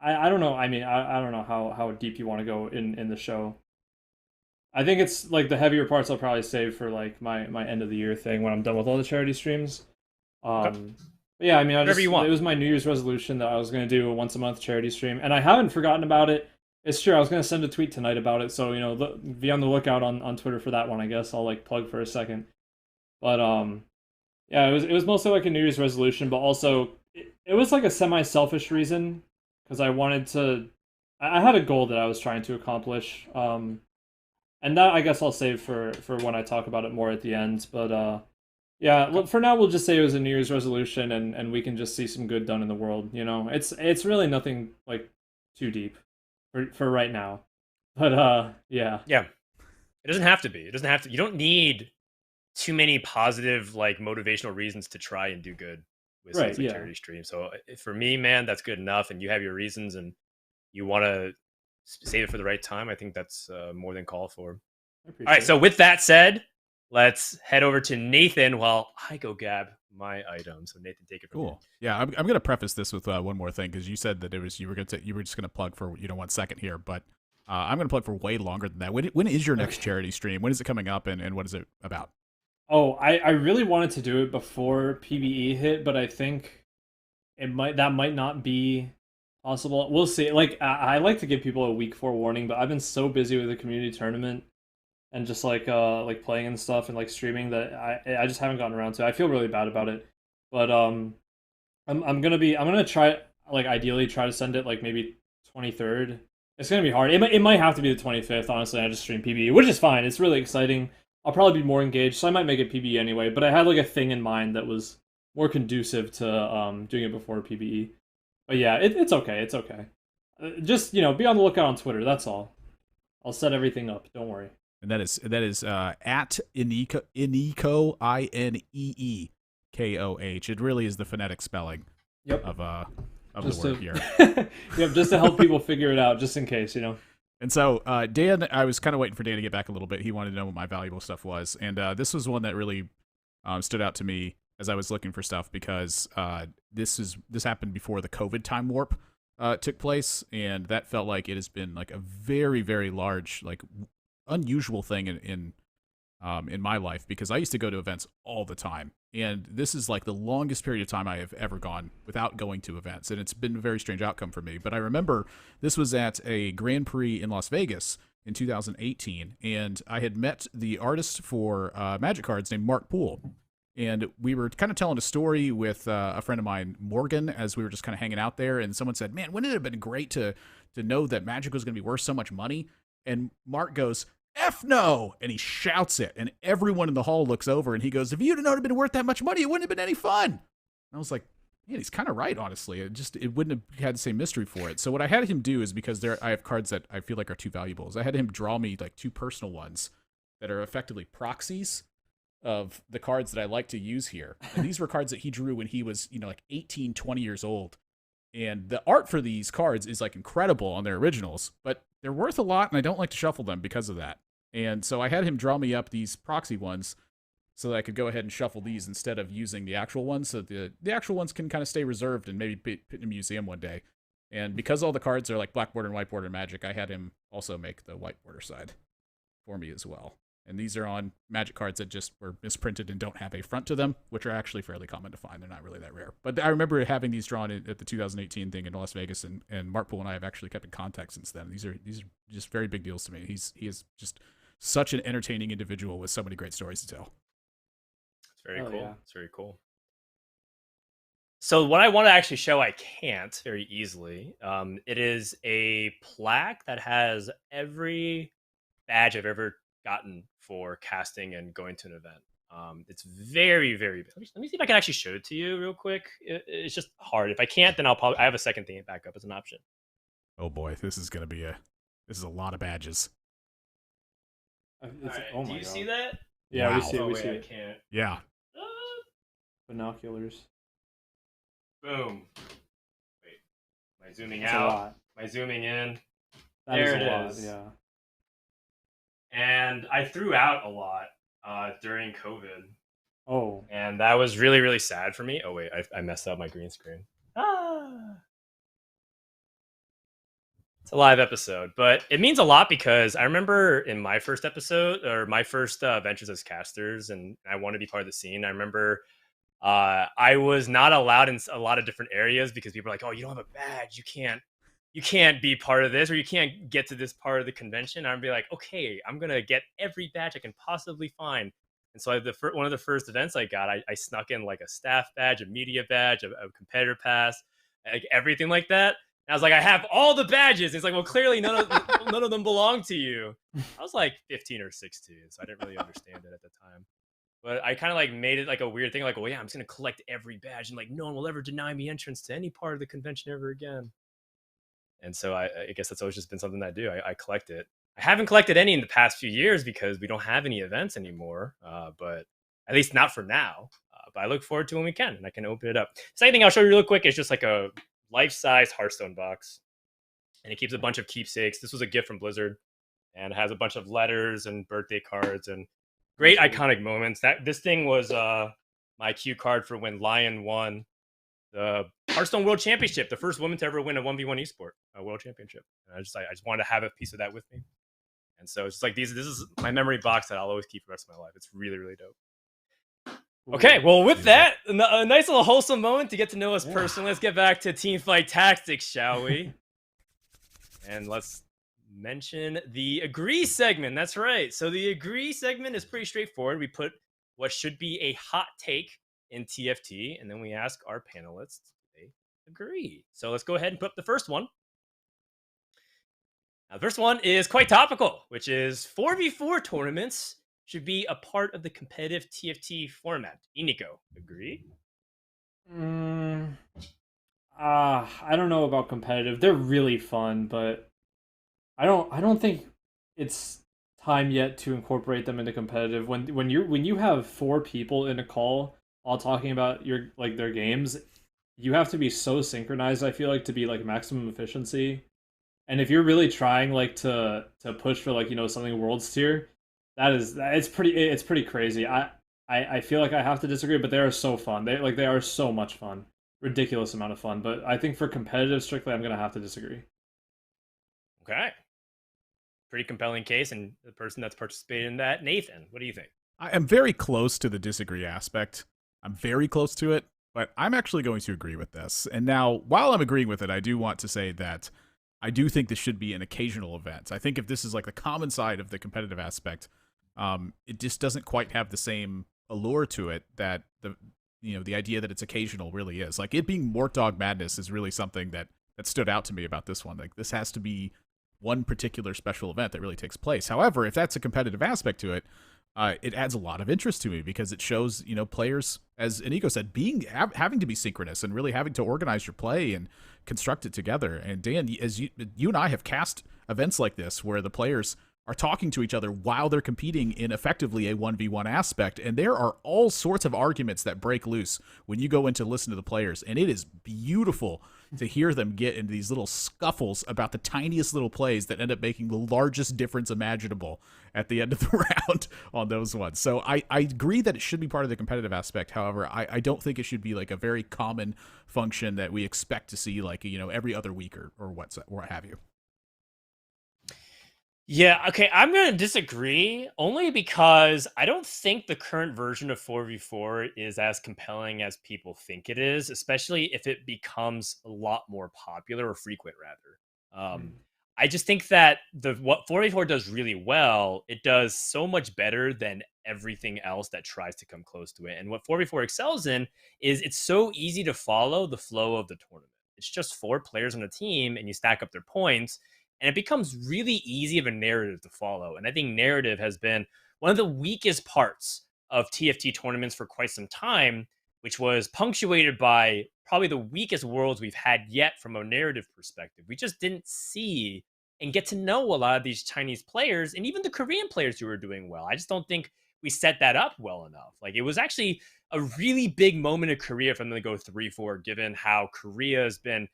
I don't know. I mean, I don't know how deep you want to go in the show. I think it's like the heavier parts I'll probably save for like my end of the year thing when I'm done with all the charity streams. But yeah, I mean, it was my New Year's resolution that I was going to do a once a month charity stream, and I haven't forgotten about it. It's true. I was going to send a tweet tonight about it, so you know, be on the lookout on Twitter for that one. I guess I'll like plug for a second. But yeah, it was mostly like a New Year's resolution, but also it was like a semi-selfish reason. Because I wanted to, I had a goal that I was trying to accomplish, and that I guess I'll save for when I talk about it more at the end. But yeah, for now we'll just say it was a New Year's resolution, and we can just see some good done in the world. You know, it's really nothing like too deep for right now. But yeah, it doesn't have to be. It doesn't have to. You don't need too many positive like motivational reasons to try and do good. With charity stream. So for me, man, that's good enough. And you have your reasons, and you want to save it for the right time, I think that's more than called for. I All right, appreciate so it. with that said, let's head over to Nathan while I go grab my item. So Nathan, take it from here. Cool. Yeah, I'm gonna preface this with one more thing, because you said that you were just gonna plug for 1 second here, but I'm gonna plug for way longer than that. When is your next charity stream? When is it coming up, and what is it about? Oh, I really wanted to do it before PBE hit, but I think that might not be possible. We'll see. Like I like to give people a week forewarning, but I've been so busy with the community tournament and just like playing and stuff and like streaming that I just haven't gotten around to it. I feel really bad about it. But I'm gonna try, like, ideally try to send it like maybe 23rd. It's gonna be hard. It might have to be the 25th, honestly. I just stream PBE, which is fine. It's really exciting. I'll probably be more engaged, so I might make it PBE anyway, but I had like a thing in mind that was more conducive to doing it before PBE. But yeah, it's okay. It's okay. Just, be on the lookout on Twitter. That's all. I'll set everything up. Don't worry. And that is at Ineekoh, INEEKOH. It really is the phonetic spelling of the word here. Yep, just to help people figure it out, just in case, And so, Dan, I was kind of waiting for Dan to get back a little bit. He wanted to know what my valuable stuff was. And this was one that really stood out to me as I was looking for stuff, because this happened before the COVID time warp took place. And that felt like it has been like a very, very large, like unusual thing in my life, because I used to go to events all the time. And this is like the longest period of time I have ever gone without going to events. And it's been a very strange outcome for me. But I remember this was at a Grand Prix in Las Vegas in 2018. And I had met the artist for Magic cards named Mark Poole. And we were kind of telling a story with a friend of mine, Morgan, as we were just kind of hanging out there. And someone said, man, wouldn't it have been great to know that Magic was going to be worth so much money? And Mark goes, F no! And he shouts it, and everyone in the hall looks over, and he goes, if you'd have known it had been worth that much money, it wouldn't have been any fun. And I was like, man, he's kind of right, honestly. It wouldn't have had the same mystery for it. So what I had him do is, because I have cards that I feel like are too valuable, is I had him draw me like 2 personal ones that are effectively proxies of the cards that I like to use here. And these were cards that he drew when he was, like 18, 20 years old. And the art for these cards is like incredible on their originals, but they're worth a lot, and I don't like to shuffle them because of that. And so I had him draw me up these proxy ones so that I could go ahead and shuffle these instead of using the actual ones. So the actual ones can kind of stay reserved and maybe put in a museum one day. And because all the cards are like black border and white border Magic, I had him also make the white border side for me as well. And these are on Magic cards that just were misprinted and don't have a front to them, which are actually fairly common to find. They're not really that rare. But I remember having these drawn at the 2018 thing in Las Vegas, and Mark Poole and I have actually kept in contact since then. These are just very big deals to me. He is just such an entertaining individual with so many great stories to tell. It's very cool. Yeah. It's very cool. So what I want to actually show, I can't very easily. It is a plaque that has every badge I've ever gotten for casting and going to an event. It's very, very. Let me see if I can actually show it to you real quick. It's just hard. If I can't, then I have a second thing back up as an option. Oh boy, this is a lot of badges. Right. Oh Do my you God. see that? Yeah, Wow. we see it. Oh, We wait, see I it. can't. Yeah. Binoculars. Boom. Wait. Am I zooming That's a out? lot. Am I zooming in? That is There a it lot. is. Yeah. And I threw out a lot during COVID. Oh. And that was really, really sad for me. Oh, wait. I messed up my green screen. It's a live episode, but it means a lot because I remember in my first episode, or my first ventures as casters, and I want to be part of the scene. I remember I was not allowed in a lot of different areas because people were like, "Oh, you don't have a badge. You can't be part of this, or you can't get to this part of the convention." I'd be like, "Okay, I'm gonna get every badge I can possibly find." And so one of the first events I got, I snuck in like a staff badge, a media badge, a competitor pass, like everything like that. And I was like, I have all the badges. And it's like, well, clearly none of them belong to you. I was like 15 or 16, so I didn't really understand it at the time. But I kind of like made it like a weird thing, like, well, yeah, I'm just gonna collect every badge, and like no one will ever deny me entrance to any part of the convention ever again. And so I guess that's always just been something that I do. I collect it. I haven't collected any in the past few years because we don't have any events anymore. But at least not for now. But I look forward to when we can, and I can open it up. Second thing I'll show you real quick is just like a life-size Hearthstone box. and it keeps a bunch of keepsakes. This was a gift from Blizzard, and it has a bunch of letters and birthday cards and great iconic moments. That this thing was my cue card for when Lion won the Hearthstone World Championship, the first woman to ever win a 1v1 esport world championship. And I just wanted to have a piece of that with me. And so it's just like this is my memory box that I'll always keep for the rest of my life. It's really, really dope. Okay, well, with that, a nice little wholesome moment to get to know us personally. Let's get back to Teamfight Tactics, shall we? And let's mention the agree segment. That's right. So the agree segment is pretty straightforward. We put what should be a hot take in TFT, and then we ask our panelists if they agree. So let's go ahead and put up the first one. Now, the first one is quite topical, which is 4v4 tournaments should be a part of the competitive TFT format. Ineekoh, agree? I don't know about competitive. They're really fun, but I don't think it's time yet to incorporate them into competitive. When you have 4 people in a call all talking about their games, you have to be so synchronized, I feel like, to be like maximum efficiency. And if you're really trying like to push for like, something world's tier, it's pretty crazy. I feel like I have to disagree, but they are so fun. They are so much fun. Ridiculous amount of fun. But I think for competitive strictly, I'm gonna have to disagree. Okay. Pretty compelling case, and the person that's participated in that, Nathan, what do you think? I am very close to the disagree aspect. I'm very close to it, but I'm actually going to agree with this. And now, while I'm agreeing with it, I do want to say that I do think this should be an occasional event. I think if this is like the common side of the competitive aspect, it just doesn't quite have the same allure to it that the idea that it's occasional really is. Like, it being Mort Dog Madness is really something that stood out to me about this one. Like, this has to be one particular special event that really takes place. However, if that's a competitive aspect to it, it adds a lot of interest to me because it shows, players, as Ineekoh said, having to be synchronous and really having to organize your play and construct it together. And Dan, as you and I have cast events like this where the players are talking to each other while they're competing in effectively a 1v1 aspect, and there are all sorts of arguments that break loose when you go in to listen to the players, and it is beautiful to hear them get into these little scuffles about the tiniest little plays that end up making the largest difference imaginable at the end of the round on those ones. So I agree that it should be part of the competitive aspect. However, I don't think it should be like a very common function that we expect to see like, every other week or what have you. Yeah, okay, I'm going to disagree only because I don't think the current version of 4v4 is as compelling as people think it is, especially if it becomes a lot more popular or frequent, rather. I just think that what 4v4 does really well, it does so much better than everything else that tries to come close to it. And what 4v4 excels in is it's so easy to follow the flow of the tournament. It's just 4 players on a team, and you stack up their points, and it becomes really easy of a narrative to follow. And I think narrative has been one of the weakest parts of TFT tournaments for quite some time, which was punctuated by probably the weakest worlds we've had yet from a narrative perspective. We just didn't see and get to know a lot of these Chinese players and even the Korean players who were doing well. I just don't think we set that up well enough. Like, it was actually a really big moment in Korea for them to go 3-4, given how Korea has been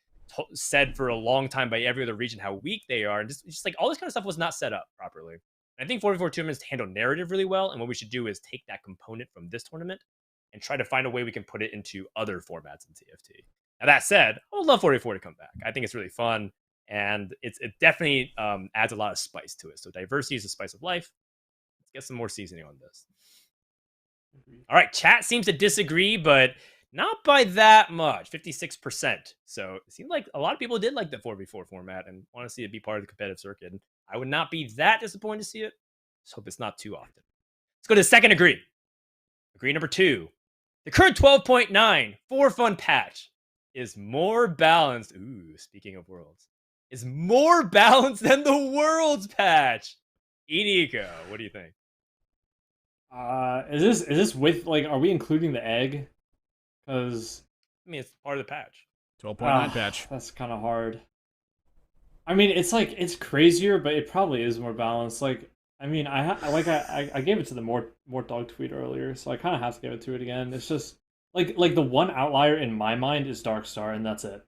said for a long time by every other region how weak they are, and just like all this kind of stuff was not set up properly. And I think 4v4 tournaments handle narrative really well, and what we should do is take that component from this tournament and try to find a way we can put it into other formats in TFT. Now, that said, I would love 4v4 to come back. I think it's really fun, and it definitely adds a lot of spice to it. So diversity is the spice of life. Let's get some more seasoning on this. All right, chat seems to disagree, but not by that much, 56%. So it seemed like a lot of people did like the 4v4 format and want to see it be part of the competitive circuit. And I would not be that disappointed to see it. Just hope it's not too often. Let's go to the second agree. Agree number 2. The current 12.9 for fun patch is more balanced. Ooh, speaking of worlds, is more balanced than the worlds patch. Ineekoh, what do you think? Is this with, like, are we including the egg? Because I mean, it's part of the patch. 12.9 patch. That's kind of hard. I mean, it's crazier, but it probably is more balanced. Like, I mean, I gave it to the more dog tweet earlier, so I kind of have to give it to it again. It's just like the one outlier in my mind is Darkstar, and that's it.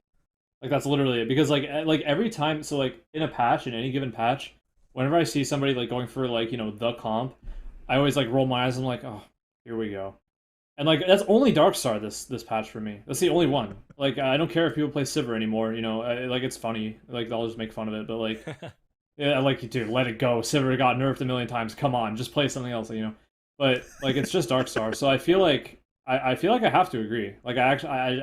Like that's literally it. Because like every time, so like in a patch, in any given patch, whenever I see somebody like going for like the comp, I always like roll my eyes. And I'm like, oh, here we go. And like that's only Darkstar this patch for me. That's the only one. Like I don't care if people play Sivir anymore. Like it's funny. Like they'll just make fun of it. But like, yeah, like dude, let it go. Sivir got nerfed a million times. Come on, just play something else. But like it's just Darkstar. So I feel like I feel like I have to agree. Like I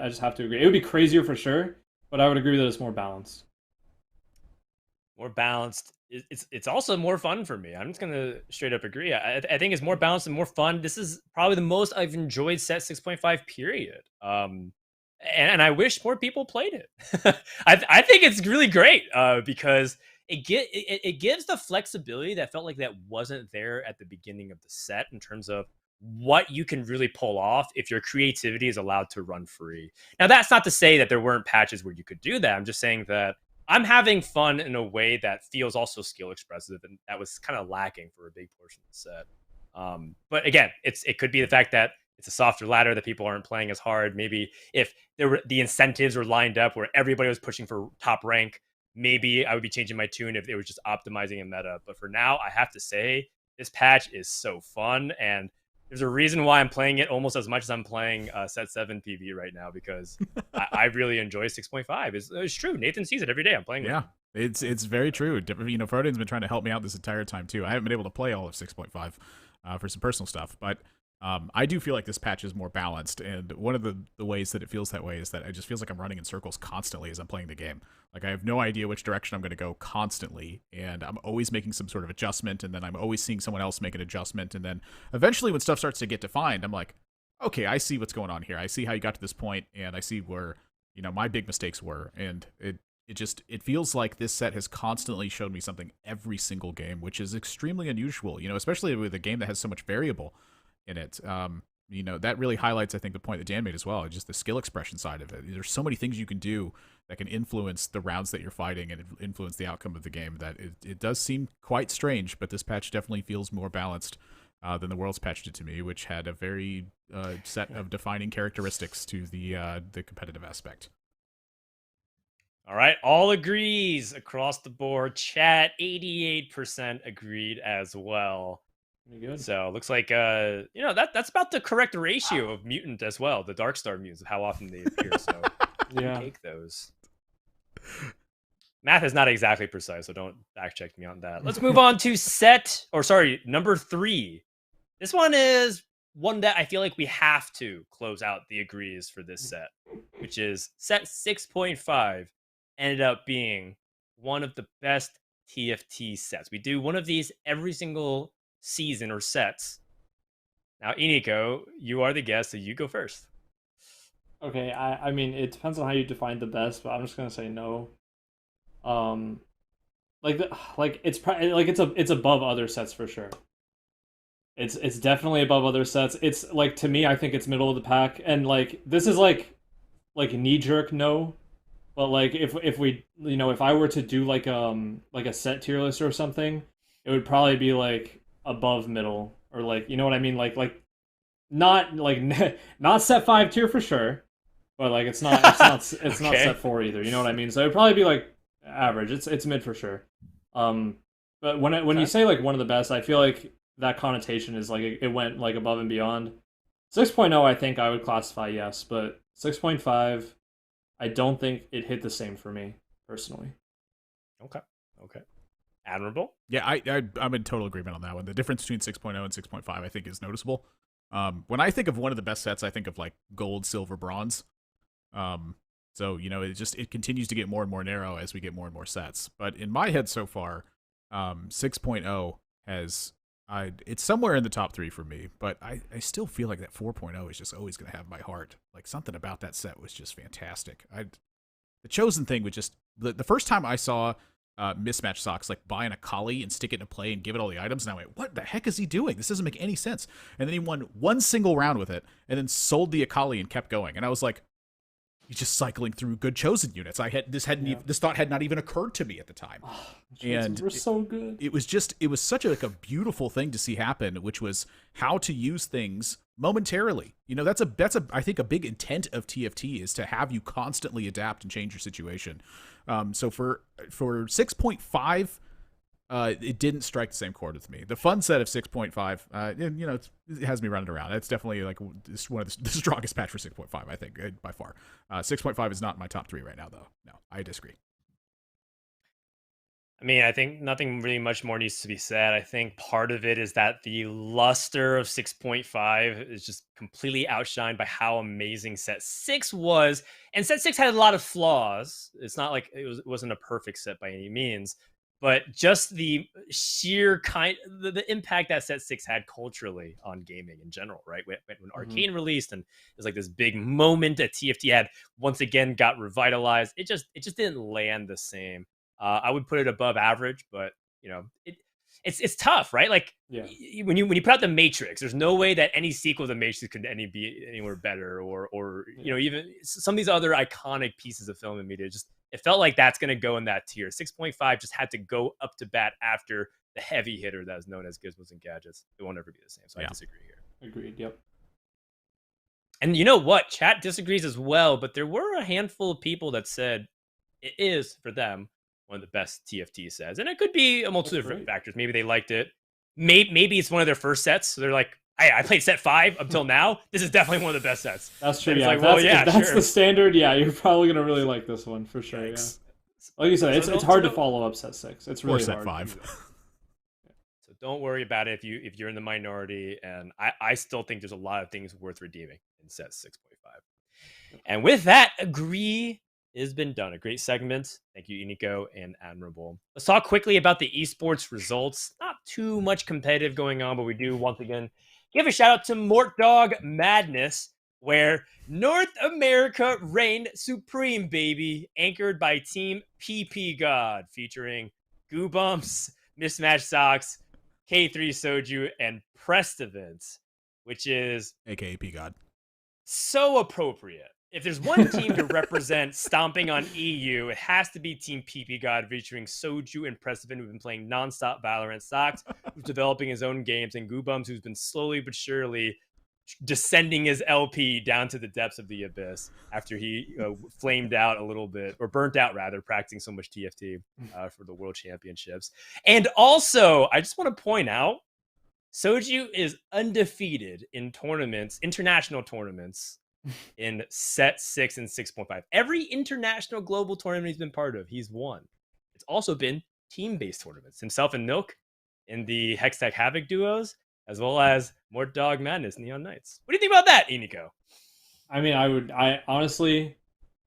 just have to agree. It would be crazier for sure, but I would agree that it's more balanced. More balanced. It's also more fun for me. I'm just gonna straight up agree. I think it's more balanced and more fun. This is probably the most I've enjoyed set 6.5 period. And I wish more people played it. I think it's really great because it gives the flexibility that felt like that wasn't there at the beginning of the set in terms of what you can really pull off if your creativity is allowed to run free. Now, that's not to say that there weren't patches where you could do that. I'm just saying that I'm having fun in a way that feels also skill expressive, and that was kind of lacking for a big portion of the set. But again, it could be the fact that it's a softer ladder that people aren't playing as hard. Maybe if the incentives were lined up where everybody was pushing for top rank, maybe I would be changing my tune if it was just optimizing a meta. But for now, I have to say this patch is so fun, and there's a reason why I'm playing it almost as much as I'm playing Set 7 PV right now, because I really enjoy 6.5. It's true. Nathan sees it every day. I'm playing Yeah, with it's very true. Frodan's been trying to help me out this entire time, too. I haven't been able to play all of 6.5 for some personal stuff, but I do feel like this patch is more balanced, and one of the ways that it feels that way is that it just feels like I'm running in circles constantly as I'm playing the game. Like I have no idea which direction I'm going to go constantly, and I'm always making some sort of adjustment, and then I'm always seeing someone else make an adjustment, and then eventually when stuff starts to get defined, I'm like, okay, I see what's going on here. I see how you got to this point, and I see where my big mistakes were, and it feels like this set has constantly showed me something every single game, which is extremely unusual, especially with a game that has so much variable in it. That really highlights, I think, the point that Dan made as well, just the skill expression side of it. There's so many things you can do that can influence the rounds that you're fighting and influence the outcome of the game that it does seem quite strange, but this patch definitely feels more balanced than the Worlds patch did to me, which had a very set of defining characteristics to the competitive aspect. All right, all agrees across the board. Chat 88% agreed as well. Pretty good. So looks like that's about the correct ratio of mutant as well. The Darkstar mutants, of how often they appear. So Yeah. take those. Math is not exactly precise, so don't fact check me on that. Let's move on to number 3. This one is one that I feel like we have to close out the agrees for this set, which is set 6.5 ended up being one of the best TFT sets. We do one of these every single season or sets. Now, Ineekoh, you are the guest, so you go first. Okay, I mean it depends on how you define the best, but I'm just gonna say no. It's above other sets for sure. It's definitely above other sets. It's like, to me, I think it's middle of the pack, and like this is like knee jerk no, but like if we if I were to do like a set tier list or something, it would probably be like above middle, or like, you know what I mean, like not not set 5 tier for sure, but like it's not not set 4 either, you know what I mean? So it'd probably be like average. It's mid for sure. But when you say like one of the best, I feel like that connotation is like it went like above and beyond. 6.0 I think I would classify yes, but 6.5 I don't think it hit the same for me personally. Okay. Admirable? Yeah, I'm in total agreement on that one. The difference between 6.0 and 6.5 I think is noticeable. When I think of one of the best sets, I think of like gold, silver, bronze. So, it continues to get more and more narrow as we get more and more sets. But in my head so far, 6.0 it's somewhere in the top 3 for me, but I still feel like that 4.0 is just always going to have my heart. Like, something about that set was just fantastic. The Chosen thing was just, the first time I saw Mismatch Socks like buy an Akali and stick it in play and give it all the items, and I went, what the heck is he doing? This doesn't make any sense. And then he won one single round with it and then sold the Akali and kept going. And I was like, he's just cycling through good chosen units. This thought had not even occurred to me at the time. Oh, and we're so good. It was such a beautiful thing to see happen, which was how to use things momentarily. That's I think a big intent of TFT is to have you constantly adapt and change your situation. So for 6.5, it didn't strike the same chord with me. The fun set of 6.5, it has me running around. It's definitely like one of the strongest patch for 6.5, I think, by far. 6.5 is not in my top 3 right now, though. No, I disagree. I mean, I think nothing really much more needs to be said. I think part of it is that the luster of 6.5 is just completely outshined by how amazing set 6 was. And set 6 had a lot of flaws. It's not like it wasn't a perfect set by any means, but just the sheer the impact that set 6 had culturally on gaming in general, right? When Arcane released, and it was like this big moment that TFT had once again got revitalized. It just didn't land the same. I would put it above average, but it's tough, right? Like when you put out the Matrix, there's no way that any sequel to the Matrix could be anywhere better, or even some of these other iconic pieces of film and media. It felt like that's going to go in that tier. 6.5 just had to go up to bat after the heavy hitter that is known as Gizmos and Gadgets. It won't ever be the same. So I disagree here. Agreed. Yep. And you know what? Chat disagrees as well, but there were a handful of people that said it is for them one of the best TFT sets, and it could be a multitude of different factors. Maybe they liked it. Maybe it's one of their first sets, so they're like, I played set 5 until now. This is definitely one of the best sets. That's true. Yeah, like, if that's the standard. Yeah, you're probably gonna really like this one for sure. Yikes. Yeah. Like you said, it's hard to follow up set 6. It's really set hard. 5. So don't worry about it if you're in the minority. And I still think there's a lot of things worth redeeming in set 6.5. And with that, agree has been done. A great segment. Thank you, Ineekoh and Admirable. Let's talk quickly about the esports results. Not too much competitive going on, but we do once again give a shout out to Mort Dog Madness, where North America reigned supreme, baby, anchored by Team PP God, featuring Goo Bumps, Mismatched Socks, K3 Soju, and Prestivance, which is aka P God. So appropriate. If there's one team to represent stomping on EU, it has to be Team PP God, featuring Soju and Prestivant, who've been playing nonstop Valorant. Socks, who's developing his own games, and Goobums, who's been slowly but surely descending his LP down to the depths of the abyss after he flamed out a little bit, or burnt out rather, practicing so much TFT for the World Championships. And also, I just want to point out, Soju is undefeated in tournaments, international tournaments, in set 6 and 6.5. Every international global tournament he's been part of, he's won. It's also been team-based tournaments. Himself and Milk in the Hextech Havoc duos, as well as Mort Dog Madness Neon Knights. What do you think about that, Ineekoh? I mean, I honestly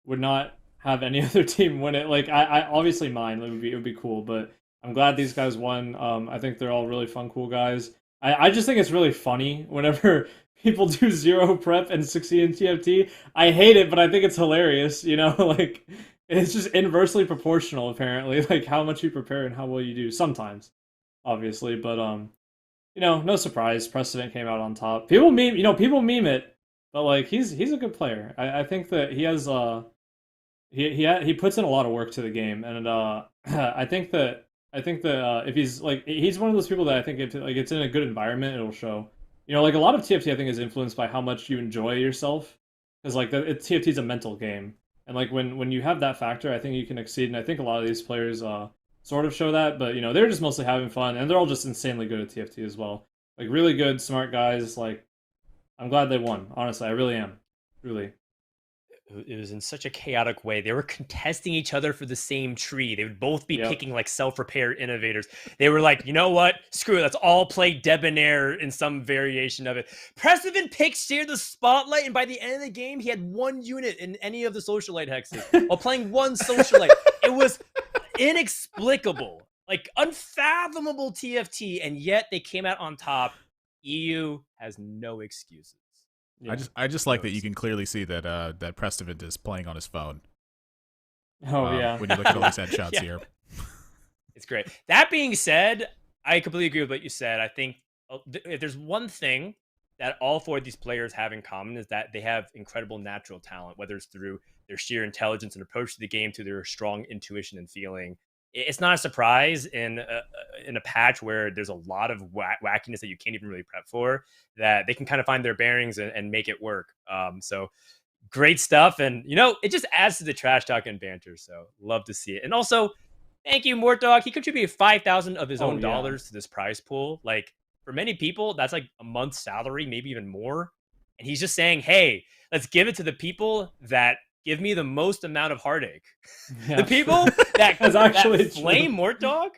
would not have any other team win it. Like, I obviously mine, it would be cool, but I'm glad these guys won. I think they're all really fun, cool guys. I just think it's really funny whenever people do 0 prep and succeed in TFT. I hate it, but I think it's hilarious, like, it's just inversely proportional, apparently, like how much you prepare and how well you do, sometimes, obviously, but, no surprise, Precedent came out on top. People meme it, but, like, he's a good player. I think that he has, he puts in a lot of work to the game, and, I think that if he's one of those people that I think if it's in a good environment, it'll show. Like a lot of TFT, I think, is influenced by how much you enjoy yourself, because TFT is a mental game, and like when you have that factor, I think you can exceed. And I think a lot of these players sort of show that, but they're just mostly having fun, and they're all just insanely good at TFT as well. Like really good, smart guys. Like I'm glad they won. Honestly, I really am. Truly. It was in such a chaotic way. They were contesting each other for the same tree. They would both be picking like self-repair innovators. They were like, you know what? Screw it. Let's all play Debonair in some variation of it. Preston picked Share the Spotlight, and by the end of the game, he had 1 unit in any of the Socialite hexes while playing 1 Socialite. It was inexplicable, like unfathomable TFT, and yet they came out on top. EU has no excuses. Yeah. I just like that you can clearly see that that Prestivant is playing on his phone. Oh yeah. When you look at all these headshots here. It's great. That being said, I completely agree with what you said. I think if there's one thing that all four of these players have in common is that they have incredible natural talent, whether it's through their sheer intelligence and approach to the game, to their strong intuition and feeling. It's not a surprise in a patch where there's a lot of wackiness that you can't even really prep for, that they can kind of find their bearings and make it work. So great stuff, and it just adds to the trash talk and banter. So love to see it, and also thank you, Mortdog. He contributed 5,000 of his own dollars to this prize pool. Like, for many people, that's like a month's salary, maybe even more. And he's just saying, hey, let's give it to the people that give me the most amount of heartache. Yeah, the people that, actually that flame Mortdog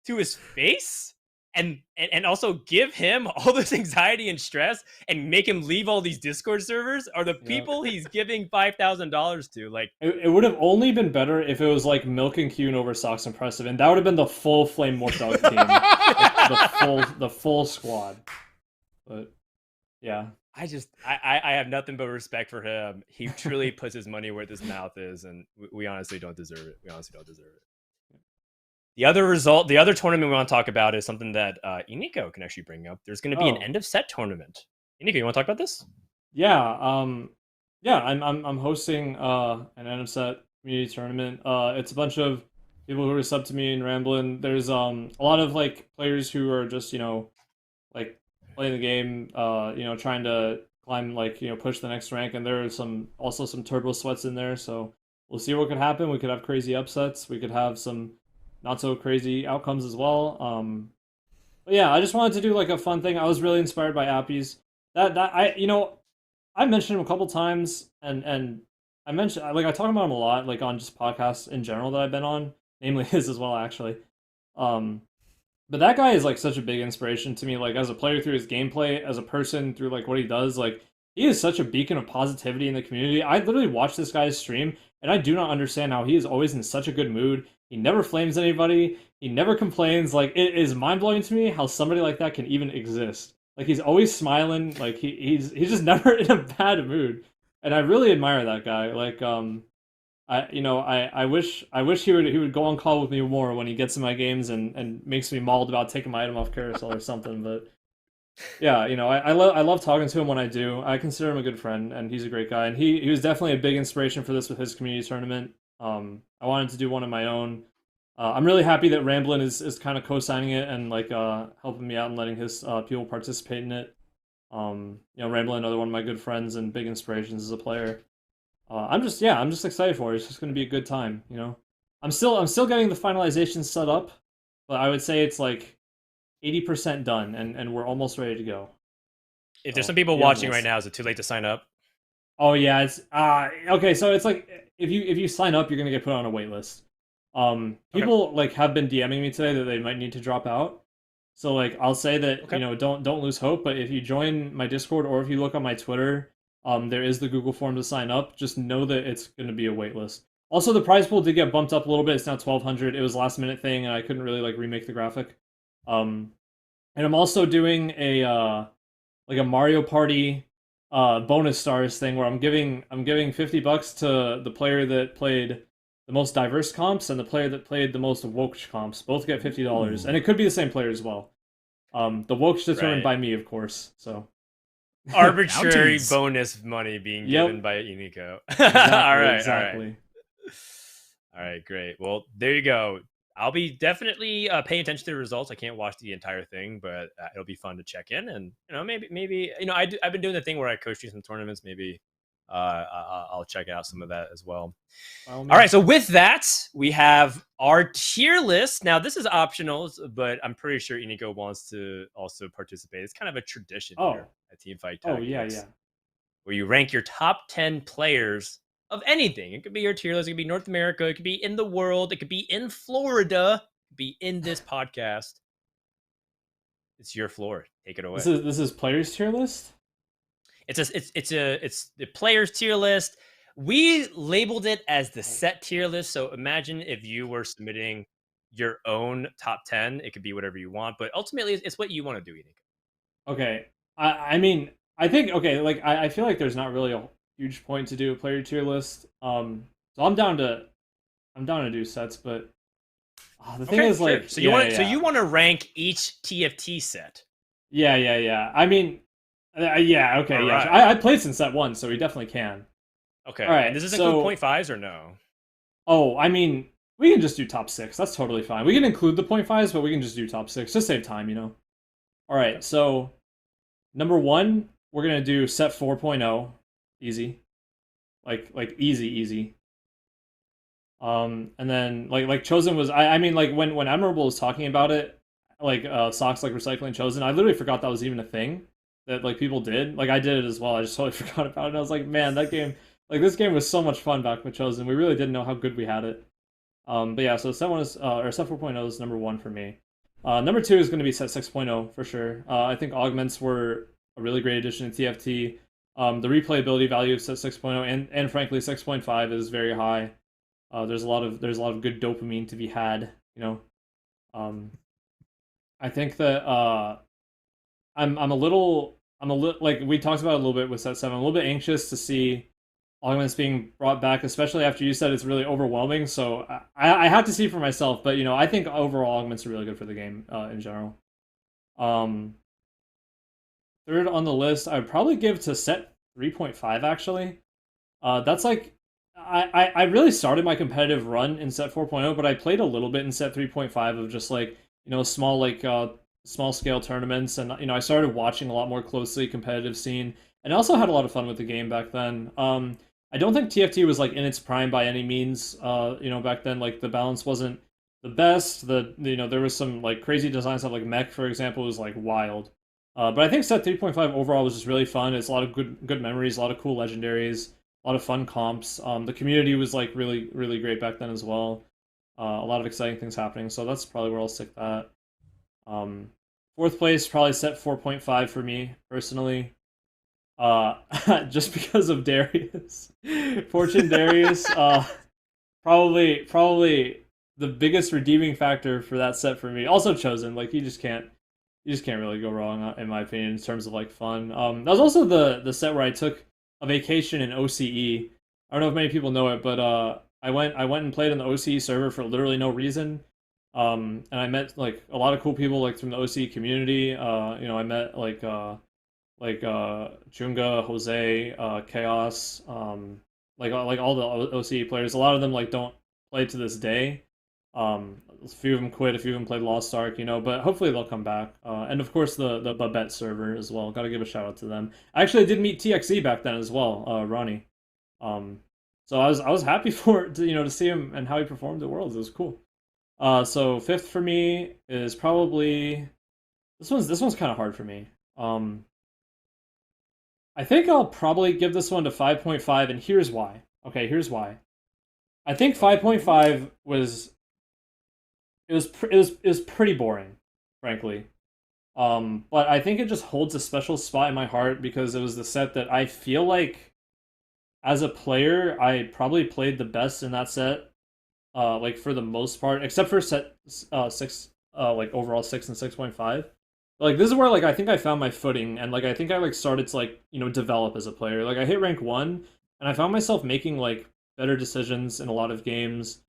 to his face and also give him all this anxiety and stress and make him leave all these Discord servers are the people he's giving $5,000 to. Like, it would have only been better if it was like Milk and Cune over Socks Impressive, and that would have been the full Flame Mortdog team, like the full squad. But yeah, I have nothing but respect for him. He truly puts his money where his mouth is, and we honestly don't deserve it. The other tournament we want to talk about is something that Ineekoh can actually bring up. There's going to be an end of set tournament. Ineekoh, you want to talk about this? Yeah, I'm hosting an end of set community tournament. It's a bunch of people who are sub to me and Ramblin'. There's a lot of like players who are just like playing the game, trying to climb, like push the next rank, and there are also some turbo sweats in there. So we'll see what could happen. We could have crazy upsets. We could have some not so crazy outcomes as well. But yeah, I just wanted to do like a fun thing. I was really inspired by Appies. I mentioned him a couple times, and I mentioned, like, I talk about him a lot, like on just podcasts in general that I've been on, namely his as well, actually. But that guy is like such a big inspiration to me, like as a player through his gameplay, as a person through like what he does. Like, he is such a beacon of positivity in the community. I literally watch this guy's stream, and I do not understand how he is always in such a good mood. He never flames anybody. He never complains. Like, it is mind-blowing to me how somebody like that can even exist. Like, he's always smiling. Like, he's just never in a bad mood. And I really admire that guy. Like, I wish he would go on call with me more when he gets in my games and makes me mauled about taking my item off carousel or something. But yeah, I love talking to him when I do. I consider him a good friend, and he's a great guy. And he was definitely a big inspiration for this with his community tournament. I wanted to do one of my own. I'm really happy that Ramblin' is kind of co-signing it and like helping me out and letting his people participate in it. Ramblin', another one of my good friends and big inspirations as a player. I'm just excited for it. It's just going to be a good time. I'm still getting the finalization set up, but I would say it's like 80% done, and we're almost ready to go. If there's some people watching right now, is it too late to sign up? Oh yeah, it's okay. So it's like if you sign up, you're gonna get put on a wait list. People like have been DMing me today that they might need to drop out. So like I'll say that don't lose hope. But if you join my Discord or if you look on my Twitter, there is the Google form to sign up. Just know that it's gonna be a wait list. Also, the prize pool did get bumped up a little bit. It's now 1,200. It was a last minute thing, and I couldn't really like remake the graphic. And I'm also doing a Mario Party bonus stars thing where I'm giving $50 to the player that played the most diverse comps and the player that played the most woke comps. Both get $50, and it could be the same player as well. The woke's determined by me, of course. So arbitrary bonus money being given by Ineekoh. Exactly. All right, great. Well, there you go. I'll be definitely paying attention to the results. I can't watch the entire thing, but it'll be fun to check in. And maybe I've been doing the thing where I coach you some tournaments. Maybe I'll check out some of that as well. All right. So with that, we have our tier list. Now this is optional, but I'm pretty sure Ineekoh wants to also participate. It's kind of a tradition here at Teamfight Talkshow. Oh yeah. Where you rank your top 10 players of anything. It could be your tier list. It could be North America. It could be in the world. It could be in Florida. It could be in this podcast. It's your floor. Take it away. This is players tier list. It's the players tier list. We labeled it as the set tier list. So imagine if you were submitting your own top 10. It could be whatever you want, but ultimately it's what you want to do, Ineekoh. Okay. I mean, I think like I feel like there's not really a huge point to do a player tier list. So I'm down to do sets, but the thing is, like, so you want to rank each TFT set. Yeah. I mean, Yeah, okay, All yeah. right. I played since set 1, so he definitely can. Okay. All And right, does this include so 0.5s or no? oh, I mean, we can just do top 6. That's totally fine. We can include the point fives, but we can just do top 6. Just save time, you know. All Okay. right, so number 1, we're gonna do set 4.0, easy, like easy. And then like Chosen was I mean like when Admirable was talking about it, like socks like recycling Chosen, I literally forgot that was even a thing that like people did. Like I did it as well. I just totally forgot about it. And I was like, man, that game, like this game was so much fun back with Chosen. We really didn't know how good we had it. But yeah, so set 1 is or set 4.0 is number 1 for me. Number 2 is going to be set 6.0 for sure. I think augments were a really great addition to TFT. The replayability value of set 6.0 and frankly 6.5 is very high. There's a lot of good dopamine to be had, you know. Um, I think that I'm a little like we talked about it a little bit with set 7. I'm a little bit anxious to see augments being brought back, especially after you said it's really overwhelming. So I have to see for myself, but you know I think overall augments are really good for the game in general. Um, Third on the list, I would probably give to set 3.5 actually. That's like I really started my competitive run in set 4.0, but I played a little bit in set 3.5 of just like, you know, small scale tournaments, and you know, I started watching a lot more closely competitive scene, and I also had a lot of fun with the game back then. I don't think TFT was like in its prime by any means. You know, back then like the balance wasn't the best. You know, there was some like crazy design stuff like Mech, for example, was like wild. But I think set 3.5 overall was just really fun. It's a lot of good memories, a lot of cool legendaries, a lot of fun comps. The community was like really great back then as well. A lot of exciting things happening. So that's probably where I'll stick that. Um, Fourth place probably set 4.5 for me personally. Uh, just because of Darius, Fortune Darius. Probably the biggest redeeming factor for that set for me. Also Chosen. Like you just can't really go wrong in my opinion in terms of like fun. That was also the set where I took a vacation in OCE. I don't know if many people know it, but I went and played on the OCE server for literally no reason. And I met like a lot of cool people like from the OCE community. You know, I met like Junga, Jose, Chaos, like all the OCE players. A lot of them like don't play to this day. A few of them quit, a few of them played Lost Ark, you know, but hopefully they'll come back. And of course the Babette server as well. Got to give a shout out to them. I actually did meet TXE back then as well, Ronnie. Um, so I was happy for to, you know, to see him and how he performed at Worlds. It was cool. So fifth for me is probably this one's kind of hard for me. I think I'll probably give this one to 5.5, and here's why. Okay, here's why. I think 5.5 was it was pretty boring, frankly. But I think it just holds a special spot in my heart because it was the set that I feel like as a player I probably played the best in that set. Like for the most part, except for set 6, like overall 6 and 6.5. Like this is where like I think I found my footing, and like I think I like started to like, you know, develop as a player. Like I hit rank 1 and I found myself making like better decisions in a lot of games.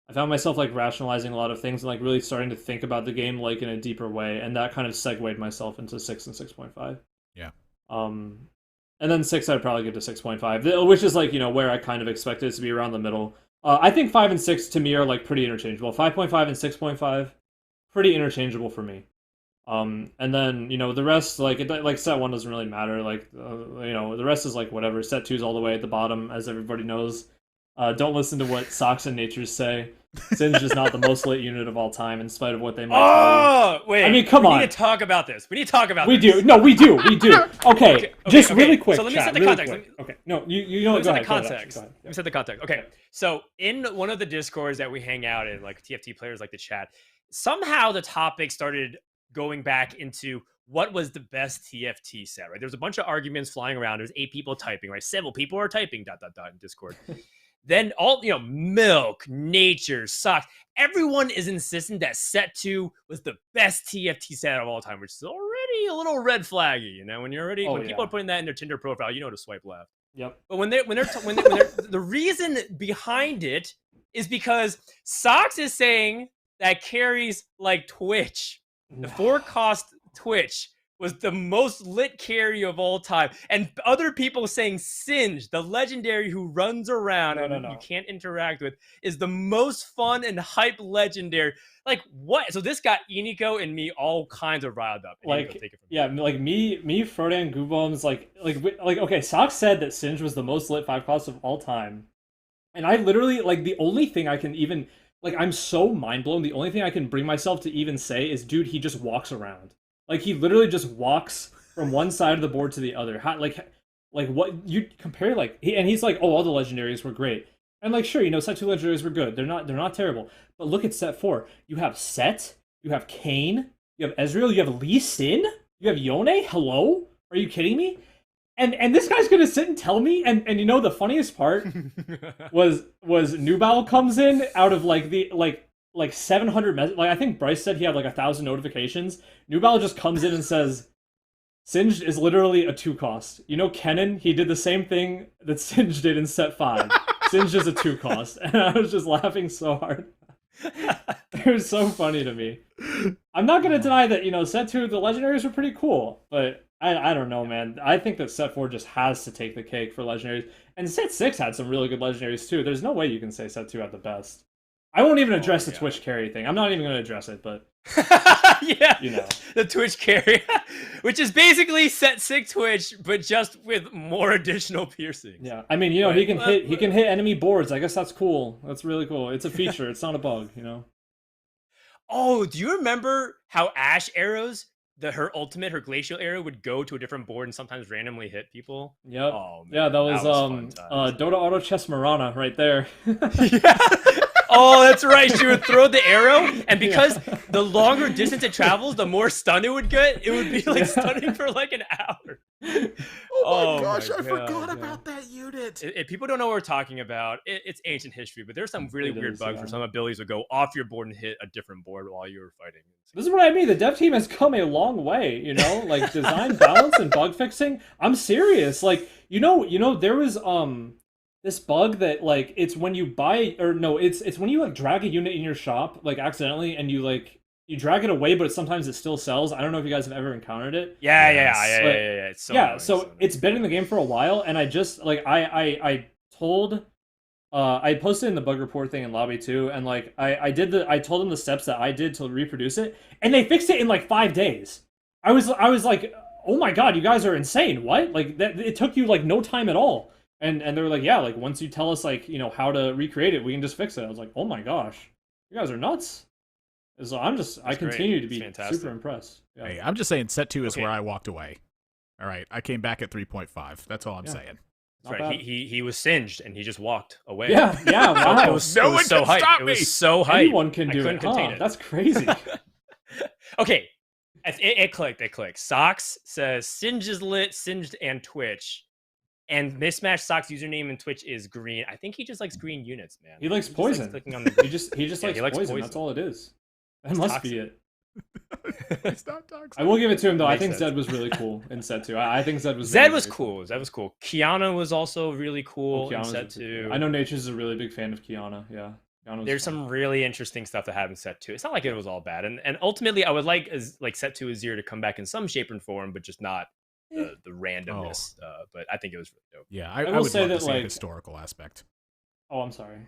I found myself like rationalizing a lot of things and like really starting to think about the game like in a deeper way, and that kind of segued myself into 6 and 6.5. Yeah. Um and then 6 I'd probably give to 6.5, which is like, you know, where I kind of expected it to be around the middle. I think 5 and 6 to me are like pretty interchangeable. 5.5 and 6.5 pretty interchangeable for me. And then, you know, the rest, like like set 1 doesn't really matter. Like you know, the rest is like whatever. Set 2 is all the way at the bottom, as everybody knows. Don't listen to what Socks and Natures say. Singe is not the most lit unit of all time, in spite of what they might tell you. Wait! I mean, come on. We need to talk about this. We need to talk about We this. do. No, we do. We do. Okay, just really quick. So let me set the really context. Okay. No, you know. Let me Go set the ahead. context. Go ahead. Let me set the context. Okay. So in one of the discords that we hang out in, like TFT players like to chat, somehow the topic started going back into what was the best TFT set, right? There's a bunch of arguments flying around. There's 8 people typing, right? Several people are typing, ... in Discord. Then all, you know, Milk, Nature, Socks, everyone is insisting that set 2 was the best TFT set of all time, which is already a little red flaggy, you know, when people are putting that in their Tinder profile, you know to swipe left. Yep. But when they're the reason behind it is because Socks is saying that carries like Twitch, the 4 cost Twitch was the most lit carry of all time. And other people saying Singe, the legendary who runs around and you can't interact with, is the most fun and hype legendary. Like, what? So this got Ineekoh and me all kinds of riled up. And Like, Ineekoh, take it from yeah, like me, Frodan, Goobombs, like, okay, Sox said that Singe was the most lit 5-cost of all time. And I literally, like, the only thing I can even, like, I'm so mind blown. The only thing I can bring myself to even say is, dude, he just walks around. Like, he literally just walks from one side of the board to the other. How, like what you compare, like, he's like, oh, all the legendaries were great. And like, sure, set 2 legendaries were good. They're not terrible. But look at set 4. You have Set, you have Kayn, you have Ezreal, you have Lee Sin, you have Yone. Hello? Are you kidding me? And this guy's gonna sit and tell me, and the funniest part was Nubal comes in out of like the like 700 like, I think Bryce said he had like 1,000 notifications. Nubal just comes in and says, Singed is literally a 2-cost. Kennen, he did the same thing that Singed did in set 5. Singed is a 2-cost. And I was just laughing so hard. It was so funny to me. I'm not gonna deny that, set 2, the legendaries were pretty cool, but I don't know, man. I think that set 4 just has to take the cake for legendaries. And set 6 had some really good legendaries too. There's no way you can say set 2 had the best. I won't even address the Twitch carry thing. I'm not even going to address it, but yeah, the Twitch carry, which is basically set 6 Twitch, but just with more additional piercings. Yeah, I mean, he can hit enemy boards. I guess that's cool. That's really cool. It's a feature. It's not a bug, Oh, do you remember how Ashe arrows, her ultimate, her glacial arrow, would go to a different board and sometimes randomly hit people? Yep. Oh, man, yeah, that was Dota Auto Chess Marana right there. Yeah. Oh, that's right. She would throw the arrow, and because the longer distance it travels, the more stun it would get. It would be like stunning for like an hour. Oh my gosh, I forgot about that unit. If people don't know what we're talking about, it's ancient history, but there's some really weird bugs where some abilities would go off your board and hit a different board while you were fighting. This is what I mean. The dev team has come a long way, like design balance and bug fixing. I'm serious. Like, there was this bug that like it's when you buy it's when you like drag a unit in your shop like accidentally and you drag it away, but sometimes it still sells. I don't know if you guys have ever encountered it. Yeah. It's so annoying, so it's been in the game for a while, and I just like I told I posted in the bug report thing in lobby too, and like I told them the steps that I did to reproduce it, and they fixed it in like 5 days. I was like, oh my god, you guys are insane. What? Like that it took you like no time at all. And they were like, yeah, like once you tell us like, how to recreate it, we can just fix it. I was like, oh my gosh, you guys are nuts. So I continue to be super impressed. Yeah. Hey, I'm just saying set 2 is where I walked away. All right, I came back at 3.5. That's all I'm saying. That's right. He was singed and he just walked away. Yeah, wow. It was so hype. It was so hype. Anyone can do it. Contain it. That's crazy. Okay, it clicked. It clicked. Sox says Singe is lit, Singed and Twitch. And Mismatch Sock's username in Twitch is green. I think he just likes green units, man. He likes poison. Clicking on the he just likes poison. That's all it is. That must be it. It's not toxic. I will give it to him though. I think Zed was really cool in set 2. I think Zed was. Zed was cool. Zed was cool. Kiana was also really cool in set 2. I know Nature's is a really big fan of Kiana. Yeah. There's some really interesting stuff that happened in set 2. It's not like it was all bad. And ultimately, I would like set 2 Azir to come back in some shape and form, but just not the randomness. But I think it was really dope. Yeah, I will say love that to see a historical aspect. Oh, I'm sorry.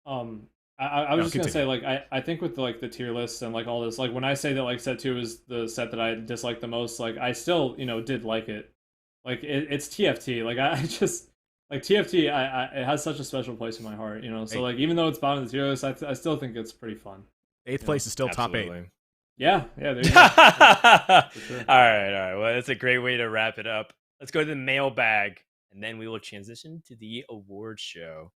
I was just gonna say, like, I think with like the tier lists and like all this, like when I say that like set 2 is the set that I dislike the most, like I still did like it. Like it's TFT. Like I just like TFT. It has such a special place in my heart. So like even though it's bottom of the tier list, I still think it's pretty fun. 8th place is still Absolutely. top 8. Yeah. There you go. Sure. All right. Well, that's a great way to wrap it up. Let's go to the mailbag, and then we will transition to the award show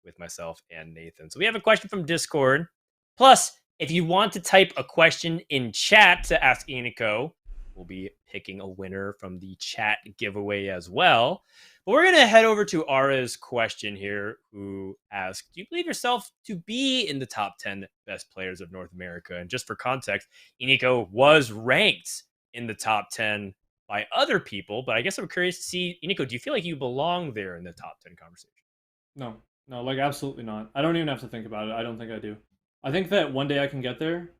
with myself and Nathan. So we have a question from Discord. Plus, if you want to type a question in chat to ask Ineekoh, we'll be picking a winner from the chat giveaway as well. But we're going to head over to Ara's question here, who asked, do you believe yourself to be in the top 10 best players of North America? And just for context, Ineekoh was ranked in the top 10 by other people, but I guess I'm curious to see, Ineekoh, do you feel like you belong there in the top 10 conversation? No, like absolutely not. I don't even have to think about it. I don't think I do. I think that one day I can get there,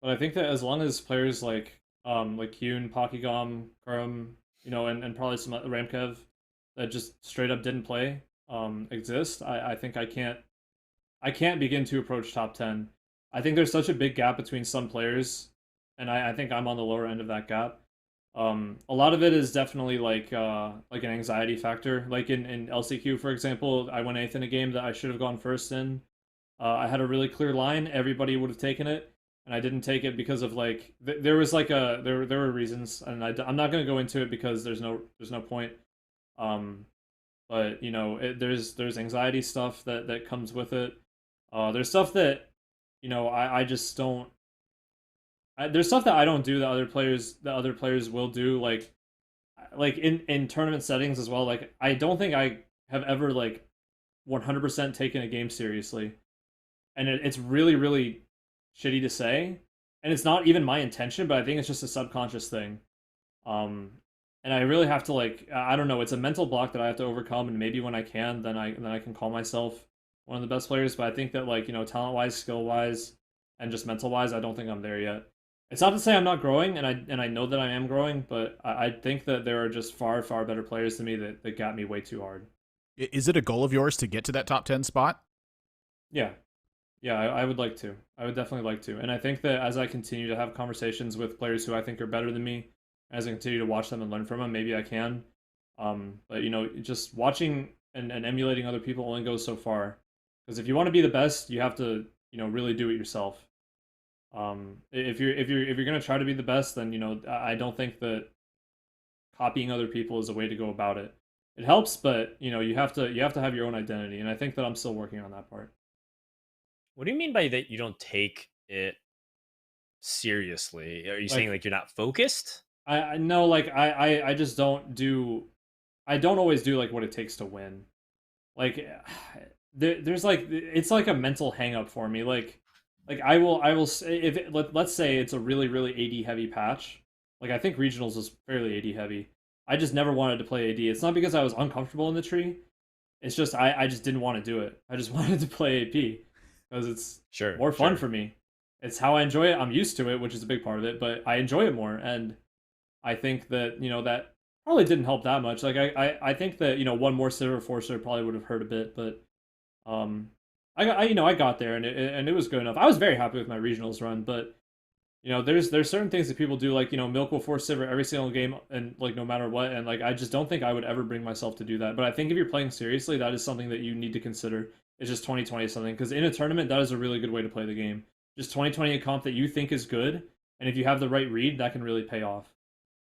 but I think that as long as players like like Hyun, Pokigom, Kurum, and probably some Ramkev that just straight up didn't play exist. I think I can't begin to approach top 10. I think there's such a big gap between some players, and I think I'm on the lower end of that gap. A lot of it is definitely like an anxiety factor. Like in LCQ, for example, I went 8th in a game that I should have gone first in. I had a really clear line. Everybody would have taken it, and I didn't take it because of like there was like there were reasons, and I'm not gonna go into it because there's no point. Um, but there's anxiety stuff that comes with it. There's stuff that I just don't. There's stuff that I don't do that other players will do, like in tournament settings as well. Like I don't think I have ever like 100% taken a game seriously, and it's really really shitty to say, and it's not even my intention, but I think it's just a subconscious thing. Um, and I really have to like I don't know, it's a mental block that I have to overcome, and maybe when I can, then I can call myself one of the best players. But I think that like talent wise, skill wise, and just mental wise, I don't think I'm there yet. It's not to say I'm not growing, and I know that I am growing, but I think that there are just far far better players than me that got me way too hard. Is it a goal of yours to get to that top 10 spot? Yeah, yeah, I would like to. I would definitely like to, and I think that as I continue to have conversations with players who I think are better than me, as I continue to watch them and learn from them, maybe I can. But just watching and emulating other people only goes so far. Because if you want to be the best, you have to really do it yourself. If you're gonna try to be the best, then I don't think that copying other people is a way to go about it. It helps, but you have to have your own identity, and I think that I'm still working on that part. What do you mean by that you don't take it seriously? Are you saying Like like you're not focused? I know, like I just don't do. I don't always do like what it takes to win. Like there's like it's like a mental hang up for me. Like I will say if let's say it's a really really AD heavy patch. Like I think regionals is fairly AD heavy. I just never wanted to play AD. It's not because I was uncomfortable in the tree. It's just I just didn't want to do it. I just wanted to play AP because it's Sure, more fun sure. for me. It's how I enjoy it. I'm used to it, which is a big part of it, but I enjoy it more. And I think that that probably didn't help that much. Like I think that one more silver forcer probably would have hurt a bit, but um I got there, and it was good enough. I was very happy with my regionals run, but there's certain things that people do, like Milk will force silver every single game, and like no matter what, and like I just don't think I would ever bring myself to do that. But I think if you're playing seriously, that is something that you need to consider. It's just 2020 something, because in a tournament that is a really good way to play the game. Just 2020 a comp that you think is good, and if you have the right read, that can really pay off.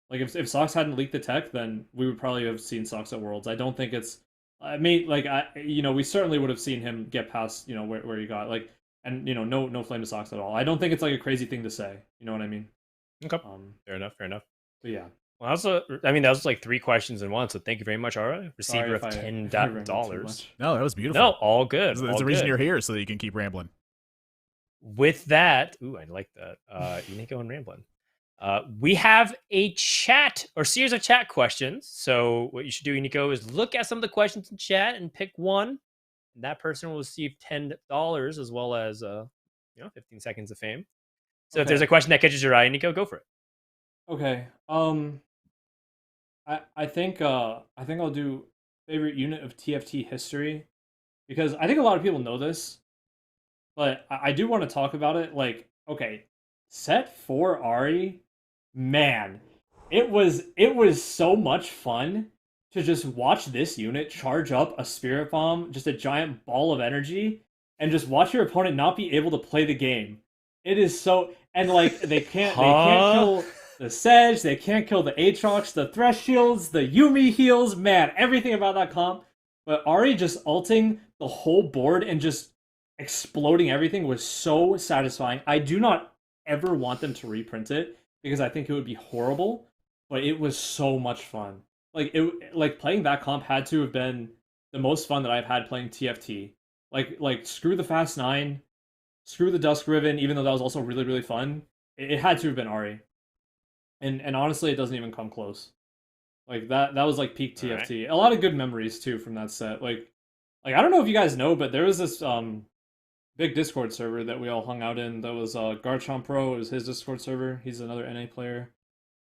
Like if Sox hadn't leaked the tech, then we would probably have seen Sox at Worlds. I don't think it's. I mean, like we certainly would have seen him get past where he got, like, and no flame to Sox at all. I don't think it's like a crazy thing to say. You know what I mean? Okay. Um, Fair enough. Fair enough. but yeah. Well, also, I mean, that was like 3 questions in one. So thank you very much, Ara. Receiver Sorry of if $10. I ran too much. No, that was beautiful. No, all good. There's all a reason good. you're here so that you can keep rambling. With that, ooh, I like that. Eneekoh and Ramblin'. We have a chat or series of chat questions. So what you should do, Eneekoh, is look at some of the questions in chat and pick one. And that person will receive $10 as well as 15 seconds of fame. So if there's a question that catches your eye, Eneekoh, go for it. Okay. I think I'll do favorite unit of TFT history, because I think a lot of people know this, but I do want to talk about it. Like, okay, set 4 Ari, man, it was so much fun to just watch this unit charge up a spirit bomb, just a giant ball of energy, and just watch your opponent not be able to play the game. It is so, and like they can't kill the Sedge, they can't kill the Aatrox, the Thresh shields, the Yumi heals, man, everything about that comp. But Ari just ulting the whole board and just exploding everything was so satisfying. I do not ever want them to reprint it because I think it would be horrible, but it was so much fun. Like playing that comp had to have been the most fun that I've had playing TFT. Like screw the Fast 9, screw the Dusk Riven, even though that was also really really fun. It had to have been Ari. And honestly, it doesn't even come close. Like that was like peak TFT. Right. A lot of good memories too from that set. Like I don't know if you guys know, but there was this big Discord server that we all hung out in. That was Garchomp Pro. It was his Discord server. He's another NA player.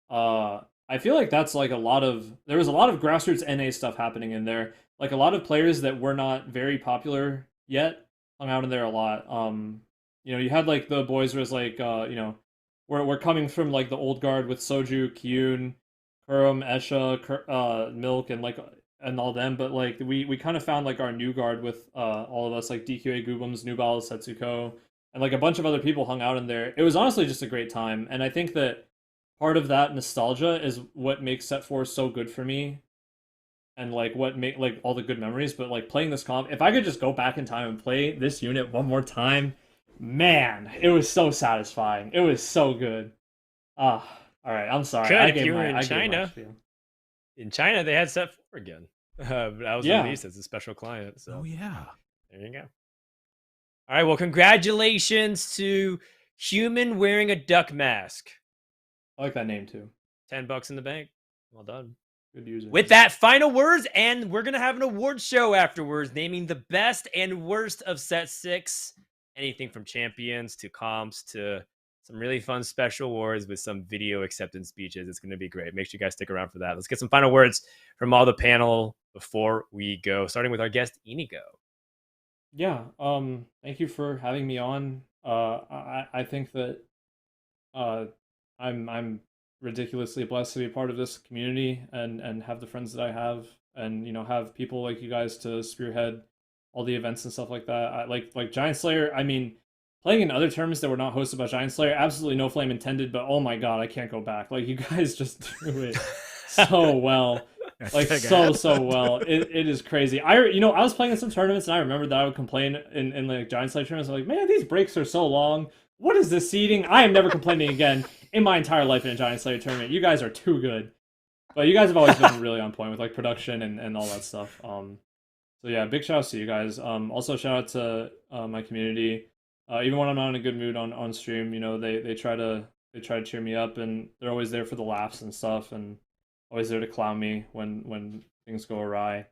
I feel like that's like there was a lot of grassroots NA stuff happening in there. Like a lot of players that were not very popular yet hung out in there a lot. You had like the boys was like we're coming from like the old guard with Soju, Kyun, Kurum, Esha, Milk, and like and all them, but like we kind of found like our new guard with all of us like DQA Goobums, Nubal, Setsuko, and like a bunch of other people hung out in there. It was honestly just a great time, and I think that part of that nostalgia is what makes Set 4 so good for me, and like what make like all the good memories. But like playing this comp, if I could just go back in time and play this unit one more time, man, it was so satisfying. It was so good. Ah, all right. I'm sorry. Could if you were in China. In China, they had Set 4 again. But that was released as a special client. So. Oh yeah, there you go. All right. Well, congratulations to Human wearing a duck mask. I like that name too. $10 in the bank. Well done. Good user. With that, final words, and we're gonna have an award show afterwards, naming the best and worst of Set 6. Anything from champions to comps to some really fun special awards with some video acceptance speeches. It's gonna be great. Make sure you guys stick around for that. Let's get some final words from all the panel before we go. Starting with our guest, Ineekoh. Yeah. Thank you for having me on. I think that I'm ridiculously blessed to be a part of this community and have the friends that I have, and have people like you guys to spearhead all the events and stuff like that. I like GiantSlayer. I mean, playing in other tournaments that were not hosted by GiantSlayer, absolutely no flame intended, but oh my god, I can't go back. Like, you guys just do it so well. Like, so well. It is crazy. I was playing in some tournaments and I remember that I would complain in like GiantSlayer tournaments. I'm like, man, these breaks are so long. What is this seeding? I am never complaining again in my entire life in a GiantSlayer tournament. You guys are too good. But you guys have always been really on point with like production and all that stuff. So yeah, big shout out to you guys. Also shout out to my community. Even when I'm not in a good mood on stream, they try to cheer me up, and they're always there for the laughs and stuff, and always there to clown me when things go awry.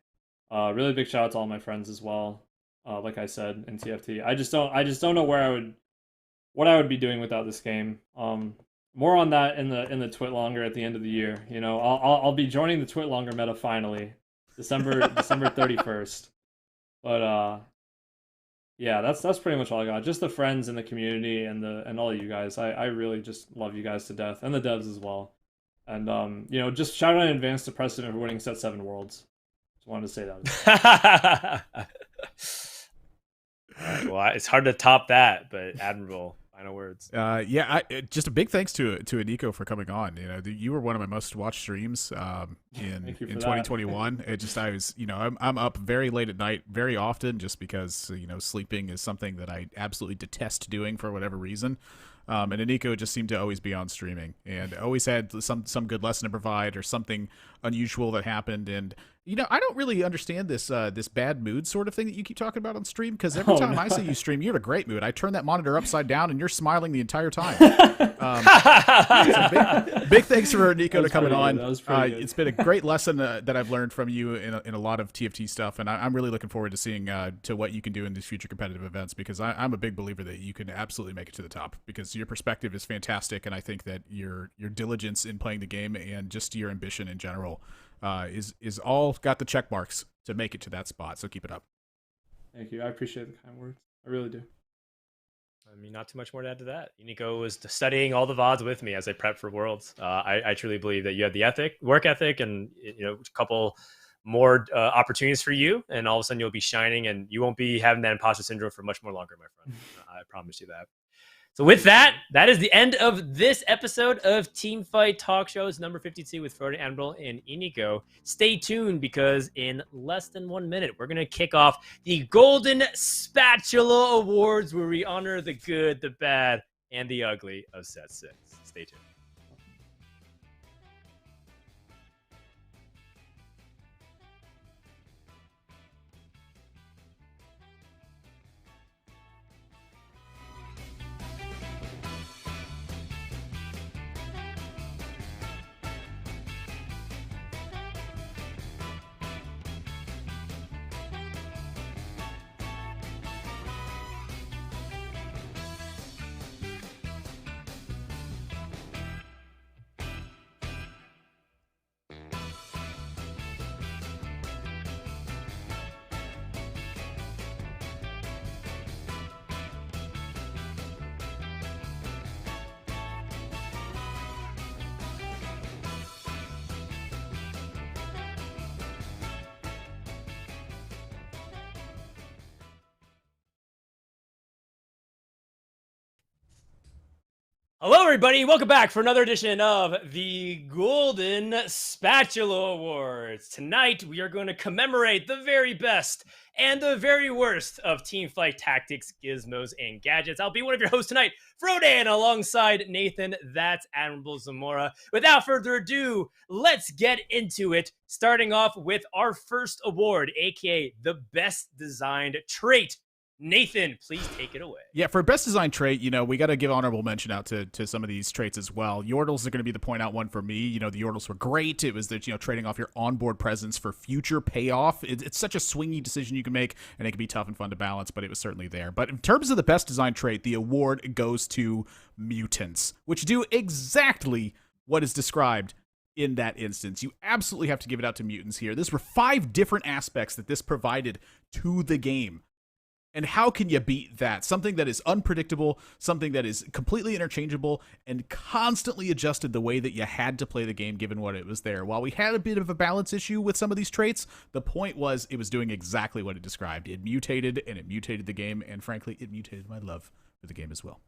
Really big shout out to all my friends as well. Like I said in TFT, I just don't know what I would be doing without this game. More on that in the Twit Longer at the end of the year. I'll be joining the Twit Longer meta finally, December 31st. But yeah, that's pretty much all I got. Just the friends and the community and all of you guys. I really just love you guys to death, and the devs as well. And just shout out in advance to Precedent for winning Set 7 Worlds. Just wanted to say that. All right, well, it's hard to top that, but Admirable. Final words. Just a big thanks to Ineekoh for coming on. You were one of my most watched streams in 2021. I'm up very late at night very often just because sleeping is something that I absolutely detest doing for whatever reason. And Ineekoh just seemed to always be on streaming and always had some good lesson to provide or something unusual that happened. And I don't really understand this bad mood sort of thing that you keep talking about on stream, because every time I see you stream, you have a great mood. I turn that monitor upside down and you're smiling the entire time. So big thanks for Ineekoh to coming on. It's been a great lesson that I've learned from you in a lot of TFT stuff, and I'm really looking forward to seeing to what you can do in these future competitive events, because I'm a big believer that you can absolutely make it to the top, because your perspective is fantastic, and I think that your diligence in playing the game and just your ambition in general is all got the check marks to make it to that spot. So keep it up. Thank you. I appreciate the kind words. I really do. I mean, not too much more to add to that. Ineekoh was studying all the VODs with me as I prepped for Worlds. I truly believe that you have the work ethic, and a couple more opportunities for you, and all of a sudden you'll be shining, and you won't be having that imposter syndrome for much more longer, my friend. I promise you that. So with that is the end of this episode of Teamfight Talkshows number 52 with Frodan, Admirable, and Ineekoh. Stay tuned, because in less than 1 minute, we're going to kick off the Golden Spatula Awards, where we honor the good, the bad, and the ugly of Set 6. Stay tuned. Hello, everybody. Welcome back for another edition of the Golden Spatula Awards. Tonight, we are going to commemorate the very best and the very worst of teamfight tactics, gizmos, and gadgets. I'll be one of your hosts tonight, Frodan, alongside Nathan, that's Admirable Zamora. Without further ado, let's get into it, starting off with our first award, aka the Best Designed Trait. Nathan, please take it away. Yeah, for best design trait, we got to give honorable mention out to some of these traits as well. Yordles are going to be the point out one for me. The Yordles were great. It was that, trading off your onboard presence for future payoff. It's such a swingy decision you can make, and it can be tough and fun to balance, but it was certainly there. But in terms of the best design trait, the award goes to mutants, which do exactly what is described in that instance. You absolutely have to give it out to mutants here. There were 5 different aspects that this provided to the game. And how can you beat that? Something that is unpredictable, something that is completely interchangeable, and constantly adjusted the way that you had to play the game given what it was there. While we had a bit of a balance issue with some of these traits, the point was it was doing exactly what it described. It mutated, and it mutated the game, and frankly, it mutated my love for the game as well.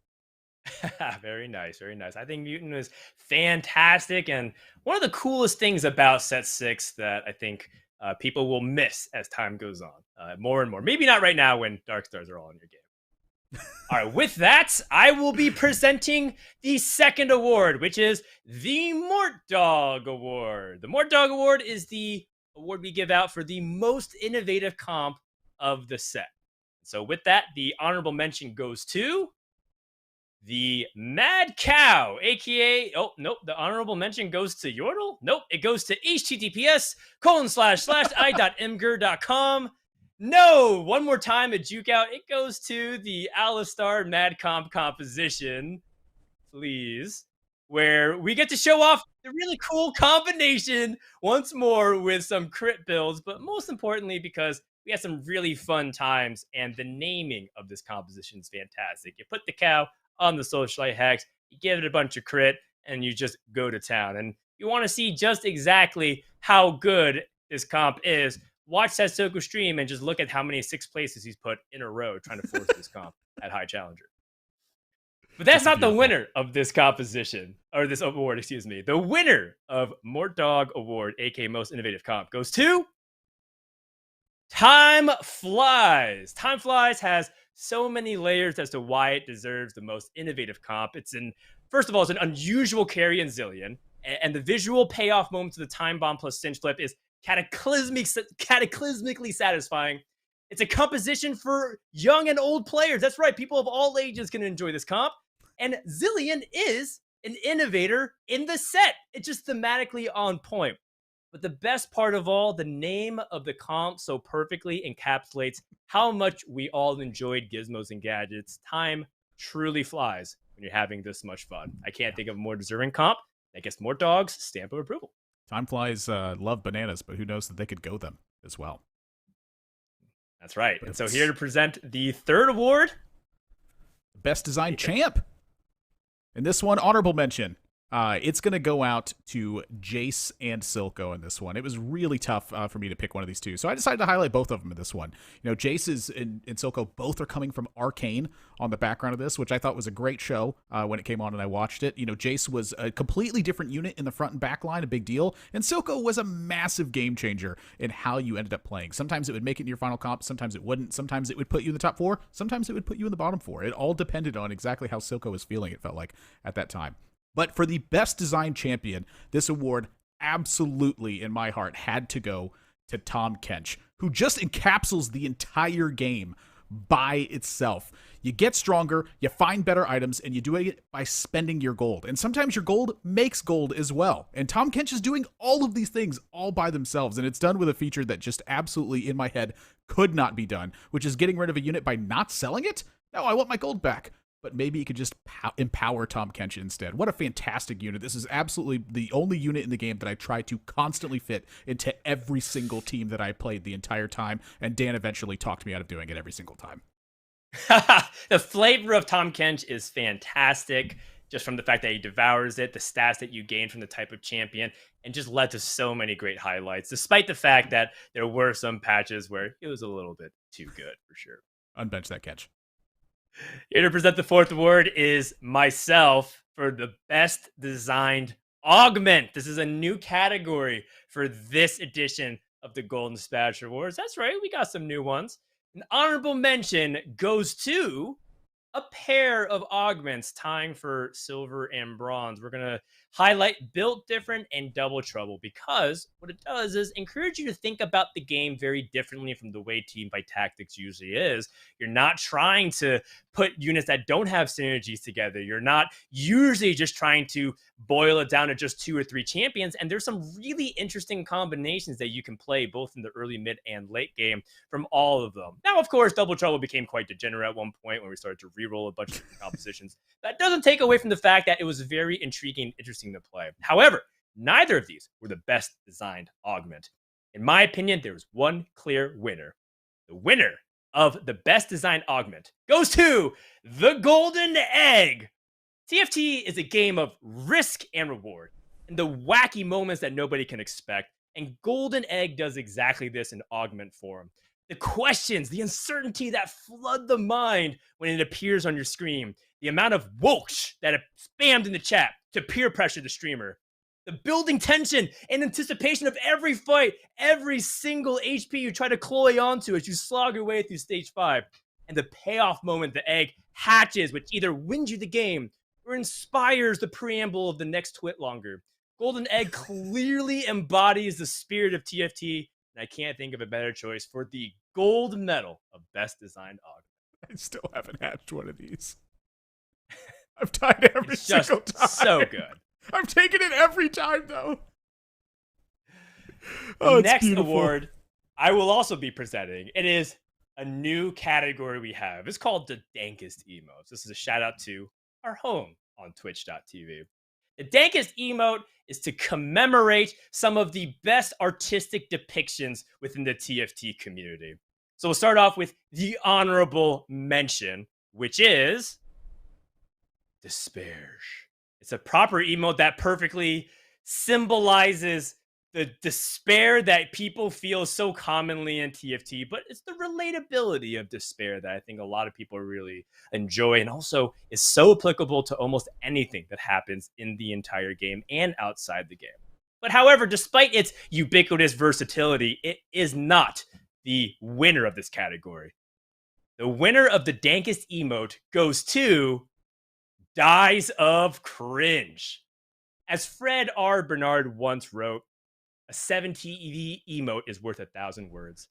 Very nice, very nice. I think Mutant is fantastic, and one of the coolest things about Set 6 that I think people will miss as time goes on more and more. Maybe not right now when Dark Stars are all in your game. All right, with that, I will be presenting the second award, which is the Mort Dog Award. The Mort Dog Award is the award we give out for the most innovative comp of the set. So with that, the honorable mention goes to the Mad Cow, aka, oh, nope, the honorable mention goes to Yordle? Nope, it goes to https://i.imgur.com. No, one more time, a juke out. It goes to the Alistar Mad Comp composition, please, where we get to show off the really cool combination once more with some crit builds, but most importantly, because we had some really fun times, and the naming of this composition is fantastic. You put the cow on the Socialite Hex, you give it a bunch of crit, and you just go to town. And you want to see just exactly how good this comp is, watch Setsuko stream and just look at how many 6 places he's put in a row trying to force this comp at High Challenger. But that's not the winner of this composition, or this award, excuse me. The winner of Mort Dog Award, aka Most Innovative Comp, goes to Time Flies. Time Flies has so many layers as to why it deserves the most innovative comp. First of all, it's an unusual carry in Zilean, and the visual payoff moments of the Time Bomb plus Cinch Flip is cataclysmically satisfying. It's a composition for young and old players. That's right, people of all ages can enjoy this comp. And Zilean is an innovator in the set. It's just thematically on point. But the best part of all, the name of the comp so perfectly encapsulates how much we all enjoyed gizmos and gadgets. Time truly flies when you're having this much fun. I can't think of a more deserving comp that gets Mort Dog's stamp of approval. Time Flies love bananas, but who knows that they could go them as well. That's right. And so here to present the third award, Best Design Champ. And this one, honorable mention. It's going to go out to Jace and Silco in this one. It was really tough for me to pick one of these two, so I decided to highlight both of them in this one. Jace and Silco both are coming from Arcane on the background of this, which I thought was a great show when it came on and I watched it. Jace was a completely different unit in the front and back line, a big deal, and Silco was a massive game changer in how you ended up playing. Sometimes it would make it in your final comp, sometimes it wouldn't, sometimes it would put you in the top 4, sometimes it would put you in the bottom 4. It all depended on exactly how Silco was feeling, it felt like, at that time. But for the best design champion, this award absolutely, in my heart, had to go to Tahm Kench, who just encapsulates the entire game by itself. You get stronger, you find better items, and you do it by spending your gold. And sometimes your gold makes gold as well. And Tahm Kench is doing all of these things all by themselves, and it's done with a feature that just absolutely, in my head, could not be done, which is getting rid of a unit by not selling it? No, I want my gold back. But maybe you could just empower Tahm Kench instead. What a fantastic unit. This is absolutely the only unit in the game that I try to constantly fit into every single team that I played the entire time, and Dan eventually talked me out of doing it every single time. The flavor of Tahm Kench is fantastic, just from the fact that he devours it, the stats that you gain from the type of champion, and just led to so many great highlights, despite the fact that there were some patches where it was a little bit too good, for sure. Unbench that Kench. Here to present the fourth award is myself for the best designed augment. This is a new category for this edition of the Golden Spatula Awards. That's right, we got some new ones. An honorable mention goes to a pair of augments tying for silver and bronze. We're going to highlight Built Different and Double Trouble because what it does is encourage you to think about the game very differently from the way Teamfight Tactics usually is. You're not trying to put units that don't have synergies together. You're not usually just trying to boil it down to just 2 or 3 champions. And there's some really interesting combinations that you can play both in the early, mid, and late game from all of them. Now, of course, Double Trouble became quite degenerate at one point when we started to reroll a bunch of different compositions. That doesn't take away from the fact that it was very intriguing and interesting to play. However, neither of these were the best designed augment. In my opinion, there was one clear winner. The winner of the best designed augment goes to the Golden Egg. TFT is a game of risk and reward and the wacky moments that nobody can expect. And Golden Egg does exactly this in augment form. The questions, the uncertainty that flood the mind when it appears on your screen, the amount of whoosh that it spammed in the chat to peer pressure the streamer, the building tension and anticipation of every fight, every single HP you try to cloy onto as you slog your way through stage 5, and the payoff moment the egg hatches, which either wins you the game or inspires the preamble of the next twit longer. Golden Egg clearly embodies the spirit of TFT, and I can't think of a better choice for the gold medal of best designed augment. I still haven't hatched one of these. I've died every single time. So good. I'm taking it every time, though. The next award I will also be presenting. It is a new category we have. It's called the Dankest Emotes. This is a shout out to our home on twitch.tv. The Dankest Emote is to commemorate some of the best artistic depictions within the TFT community. So we'll start off with the honorable mention, which is Despair. It's a proper emote that perfectly symbolizes the despair that people feel so commonly in TFT, but it's the relatability of despair that I think a lot of people really enjoy and also is so applicable to almost anything that happens in the entire game and outside the game. But however, despite its ubiquitous versatility, it is not the winner of this category. The winner of the Dankest Emote goes to Dies of Cringe. As Fred R. Bernard once wrote, a 70 emote is worth 1,000 words.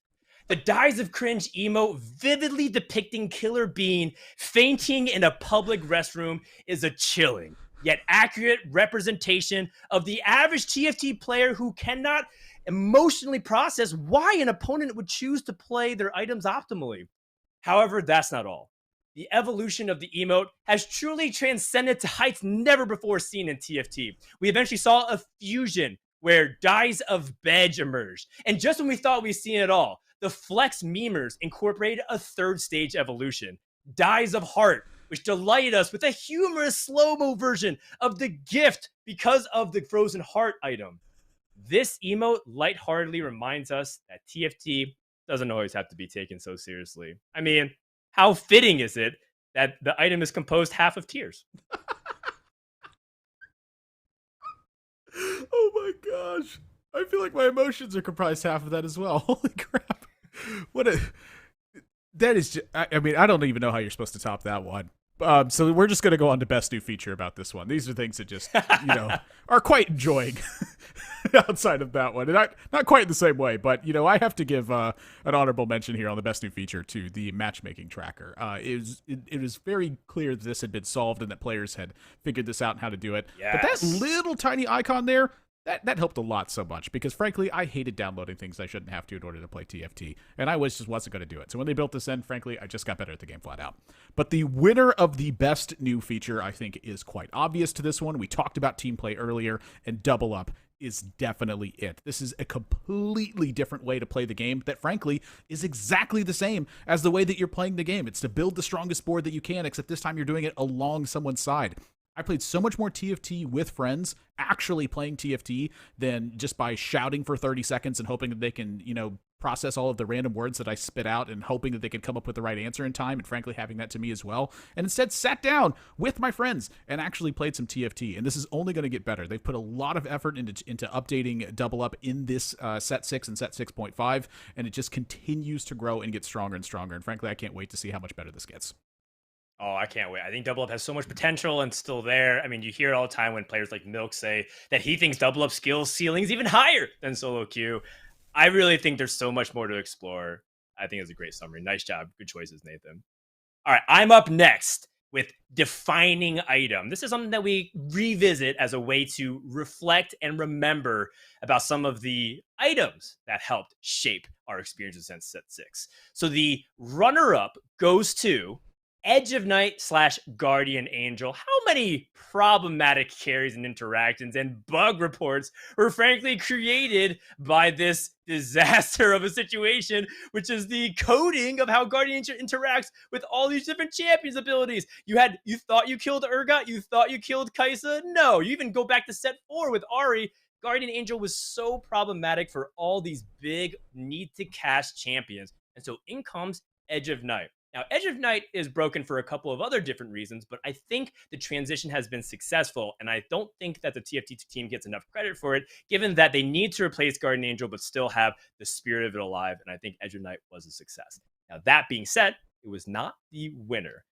The Dies of Cringe emote, vividly depicting Killer Bean fainting in a public restroom, is a chilling yet accurate representation of the average TFT player who cannot emotionally process why an opponent would choose to play their items optimally. However, that's not all. The evolution of the emote has truly transcended to heights never before seen in TFT. We eventually saw a fusion where Dies of Bedge emerged. And just when we thought we'd seen it all, the Flex memers incorporated a third stage evolution, Dies of Heart, which delighted us with a humorous slow-mo version of the gift because of the Frozen Heart item. This emote lightheartedly reminds us that TFT doesn't always have to be taken so seriously. I mean, how fitting is it that the item is composed half of tears? Oh my gosh. I feel like my emotions are comprised half of that as well. Holy crap. That is just, I mean, I don't even know how you're supposed to top that one. So we're just going to go on to best new feature about this one. These are things that just, are quite enjoying outside of that one. And not quite in the same way, but, I have to give an honorable mention here on the best new feature to the matchmaking tracker. It was very clear that this had been solved and that players had figured this out and how to do it. Yes. But that little tiny icon there, that helped a lot so much because, frankly, I hated downloading things I shouldn't have to in order to play TFT, and I just wasn't going to do it. So when they built this in, frankly, I just got better at the game flat out. But the winner of the best new feature, I think, is quite obvious to this one. We talked about team play earlier, and Double Up is definitely it. This is a completely different way to play the game that, frankly, is exactly the same as the way that you're playing the game. It's to build the strongest board that you can, except this time you're doing it along someone's side. I played so much more TFT with friends, actually playing TFT, than just by shouting for 30 seconds and hoping that they can, process all of the random words that I spit out and hoping that they could come up with the right answer in time, and frankly having that to me as well. And instead sat down with my friends and actually played some TFT. And this is only going to get better. They've put a lot of effort into updating Double Up in this set 6 and set 6.5, and it just continues to grow and get stronger and stronger. And frankly, I can't wait to see how much better this gets. Oh, I can't wait. I think Double Up has so much potential and still there. I mean, you hear it all the time when players like Milk say that he thinks Double Up skill ceiling is even higher than solo queue. I really think there's so much more to explore. I think it's a great summary. Nice job. Good choices, Nathan. All right, I'm up next with defining item. This is something that we revisit as a way to reflect and remember about some of the items that helped shape our experiences in set 6. So the runner-up goes to Edge of Night / Guardian Angel. How many problematic carries and interactions and bug reports were frankly created by this disaster of a situation, which is the coding of how Guardian Angel interacts with all these different champions' abilities. You thought you killed Urgot, you thought you killed Kaisa. No, you even go back to set 4 with Ari. Guardian Angel was so problematic for all these big need to cash champions. And so in comes Edge of Night. Now, Edge of Night is broken for a couple of other different reasons, but I think the transition has been successful, and I don't think that the TFT team gets enough credit for it, given that they need to replace Guardian Angel but still have the spirit of it alive, and I think Edge of Night was a success. Now, that being said, it was not the winner.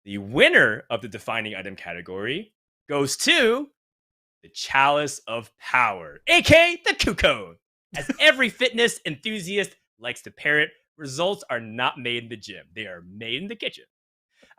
The winner of the defining item category goes to the Chalice of Power, aka the Q-Code. As every fitness enthusiast likes to parrot, results are not made in the gym. They are made in the kitchen.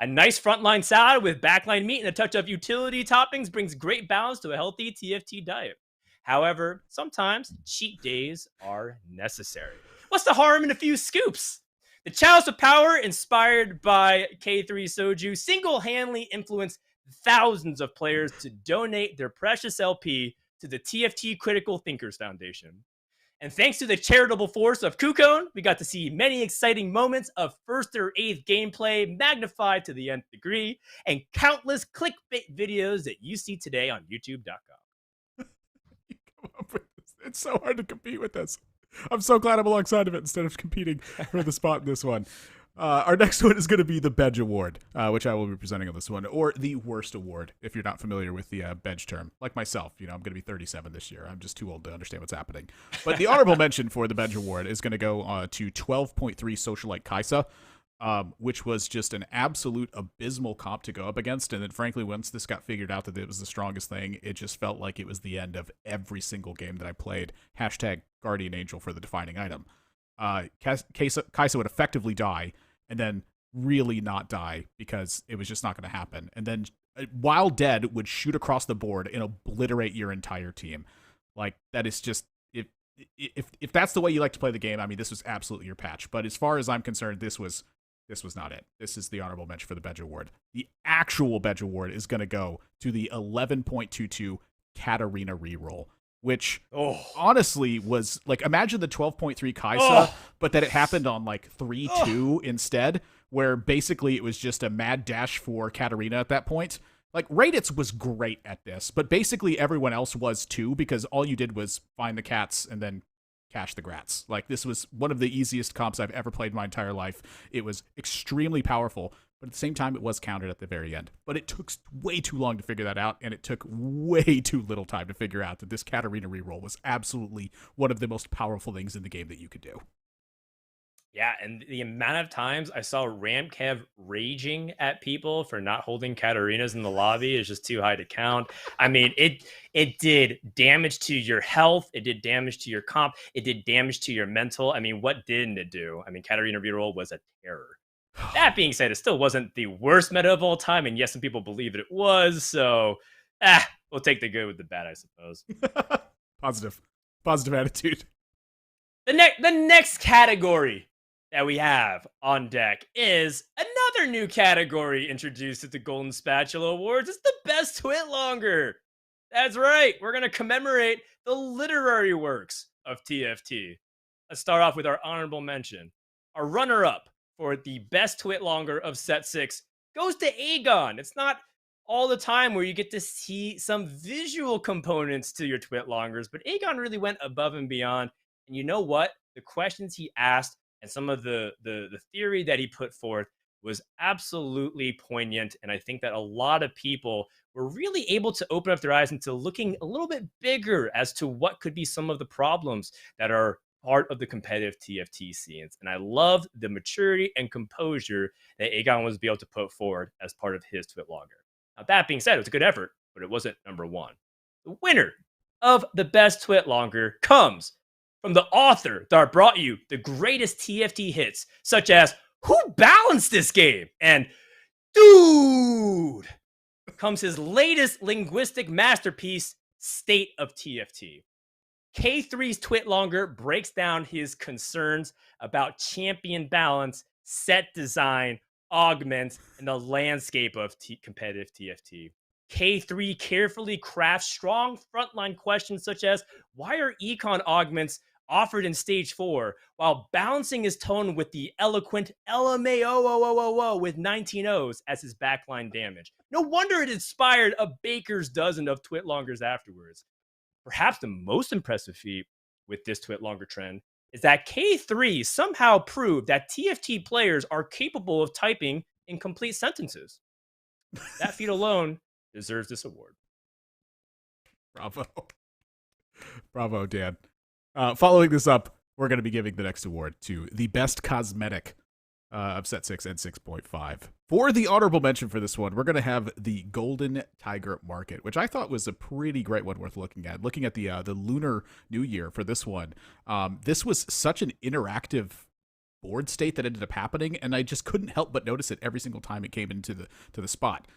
A nice frontline salad with backline meat and a touch of utility toppings brings great balance to a healthy TFT diet. However, sometimes cheat days are necessary. What's the harm in a few scoops? The Chalice of Power, inspired by K3 Soju, single-handedly influenced thousands of players to donate their precious LP to the TFT Critical Thinkers Foundation. And thanks to the charitable force of Kukon, we got to see many exciting moments of 1st through 8th gameplay magnified to the nth degree, and countless clickbait videos that you see today on YouTube.com. It's so hard to compete with this. I'm so glad I'm alongside of it instead of competing for the spot in this one. Our next one is going to be the Bedge Award, which I will be presenting on this one, or the Worst Award, if you're not familiar with the Bedge term. Like myself, I'm going to be 37 this year. I'm just too old to understand what's happening. But the honorable mention for the Bedge Award is going to go to 12.3 Socialite Kaisa, which was just an absolute abysmal comp to go up against. And then, frankly, once this got figured out that it was the strongest thing, it just felt like it was the end of every single game that I played. # Guardian Angel for the defining item. Kaisa would effectively die and then really not die because it was just not going to happen. And then while dead would shoot across the board and obliterate your entire team. Like, that is just, if that's the way you like to play the game, I mean, this was absolutely your patch. But as far as I'm concerned, this was not it. This is the honorable mention for the Bedge Award. The actual Bedge Award is going to go to the 11.22 Katarina reroll, which honestly was like, imagine the 12.3 Kaisa, but that it happened on like 3-2 instead, where basically it was just a mad dash for Katarina at that point. Like, Raditz was great at this, but basically everyone else was too, because all you did was find the cats and then cash the grats. Like, this was one of the easiest comps I've ever played in my entire life. It was extremely powerful, but at the same time, it was countered at the very end. But it took way too long to figure that out, and it took way too little time to figure out that this Katarina reroll was absolutely one of the most powerful things in the game that you could do. Yeah, and the amount of times I saw Ramkev raging at people for not holding Katarinas in the lobby is just too high to count. I mean, it did damage to your health. It did damage to your comp. It did damage to your mental. I mean, what didn't it do? I mean, Katarina reroll was a terror. That being said, it still wasn't the worst meta of all time, and yes, some people believe that it was, so we'll take the good with the bad, I suppose. Positive attitude. The next category that we have on deck is another new category introduced at the Golden Spatula Awards. It's the Best Twit Longer. That's right, we're going to commemorate the literary works of TFT. Let's start off with our honorable mention. Our runner-up for the Best Twit Longer of Set 6 goes to Aegon. It's not all the time where you get to see some visual components to your Twitlongers, but Aegon really went above and beyond. And you know what? The questions he asked and some of the theory that he put forth was absolutely poignant. And I think that a lot of people were really able to open up their eyes into looking a little bit bigger as to what could be some of the problems that are part of the competitive TFT scenes. And I love the maturity and composure that Aegon was able to put forward as part of his Twitlonger. Now, that being said, it was a good effort, but it wasn't number one. The winner of the best Twitlonger comes from the author that brought you the greatest TFT hits, such as "Who Balanced This Game?" and "Dude." Comes his latest linguistic masterpiece, State of TFT. K3's Twitlonger breaks down his concerns about champion balance, set design, augment, and the landscape of competitive TFT. K3 carefully crafts strong frontline questions such as, why are econ augments offered in stage 4, while balancing his tone with the eloquent LMAO with 19 O's as his backline damage. No wonder it inspired a baker's dozen of Twitlongers afterwards. Perhaps the most impressive feat with this Twitlonger trend is that K3 somehow proved that TFT players are capable of typing in complete sentences. That feat alone deserves this award. Bravo. Bravo, Dan. Following this up, we're going to be giving the next award to the best cosmetic of set 6 and 6.5. For the honorable mention for this one, we're going to have the Golden Tiger Market, which I thought was a pretty great one worth looking at. Looking at the Lunar New Year for this one, this was such an interactive board state that ended up happening, and I just couldn't help but notice it every single time it came into the spot.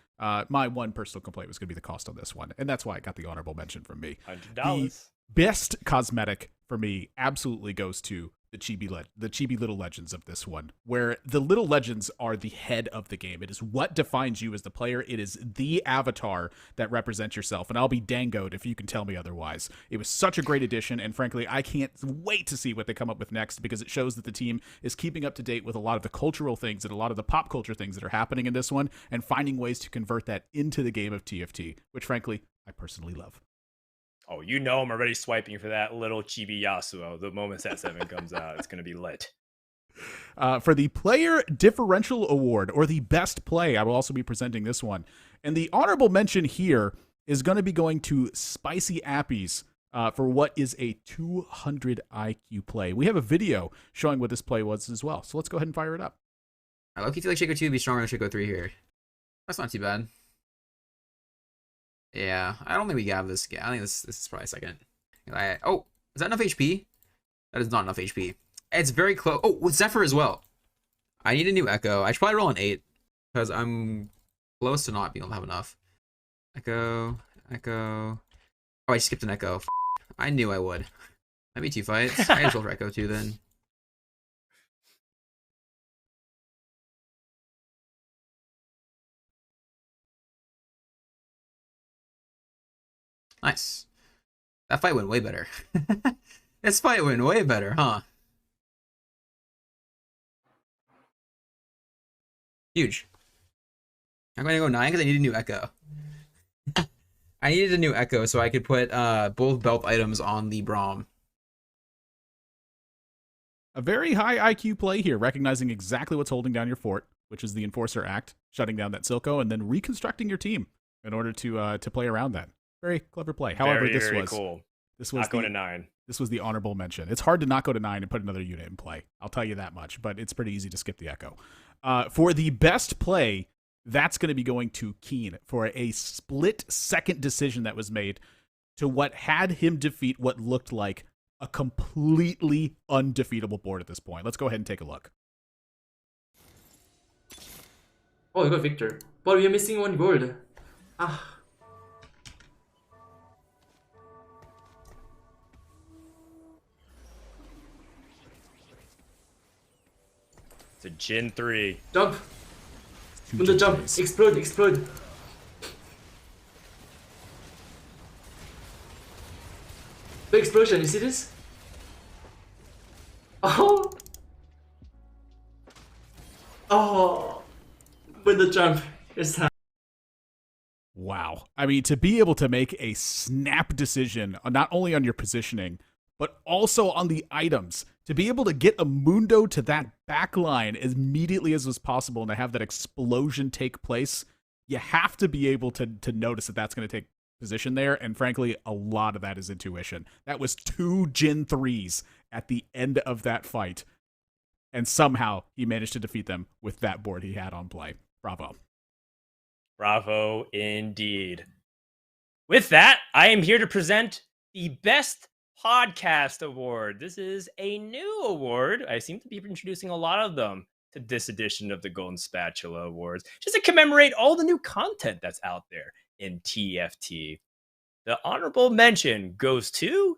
My one personal complaint was going to be the cost on this one, and that's why I got the honorable mention from me. $100. The best cosmetic for me absolutely goes to the chibi little legends of this one, where the little legends are the head of the game. It is what defines you as the player. It is the avatar that represents yourself, and I'll be dangoed if you can tell me otherwise. It was such a great addition, and frankly, I can't wait to see what they come up with next, because it shows that the team is keeping up to date with a lot of the cultural things and a lot of the pop culture things that are happening in this one, and finding ways to convert that into the game of TFT, which frankly, I personally love. Oh, you know I'm already swiping for that little Chibi Yasuo the moment Set 7 comes out. It's going to be lit. For the Player Differential Award, or the Best Play, I will also be presenting this one. And the honorable mention here is going to be going to Spicy Appies for what is a 200 IQ play. We have a video showing what this play was as well. So let's go ahead and fire it up. I low-key feel like Shaco 2 would be stronger than Shaco 3 here. That's not too bad. Yeah, I don't think we have this. I think this is probably second. Oh, is that enough HP? That is not enough HP. It's very close. Oh, with Zephyr as well. I need a new Echo. I should probably roll an 8 because I'm close to not being able to have enough. Echo. Oh, I skipped an Echo. I knew I would. Might be 2 fights. I just roll for Echo 2 then. Nice. That fight went way better. This fight went way better, huh? Huge. I'm going to go 9 because I need a new Echo. I needed a new Echo so I could put both belt items on the Braum. A very high IQ play here, recognizing exactly what's holding down your fort, which is the Enforcer Act, shutting down that Silco, and then reconstructing your team in order to play around that. Very clever play. However, this was cool. This was not going to 9. This was the honorable mention. It's hard to not go to 9 and put another unit in play. I'll tell you that much, but it's pretty easy to skip the Echo. For the best play, that's going to be going to Keen for a split-second decision that was made to what had him defeat what looked like a completely undefeatable board at this point. Let's go ahead and take a look. Oh, you got Victor. But we are missing 1 gold. Ah. It's a Jin 3. Jump! On the jump! Explode! Big explosion, you see this? Oh! Oh! With the jump, it's time. wow. I mean, to be able to make a snap decision, not only on your positioning, but also on the items, to be able to get a Mundo to that back line as immediately as was possible and to have that explosion take place, you have to be able to notice that that's going to take position there. And frankly, a lot of that is intuition. That was 2 Jin 3s at the end of that fight. And somehow he managed to defeat them with that board he had on play. Bravo. Bravo indeed. With that, I am here to present the Best Podcast Award. This is a new award. I seem to be introducing a lot of them to this edition of the Golden Spatula Awards, just to commemorate all the new content that's out there in TFT. The honorable mention goes to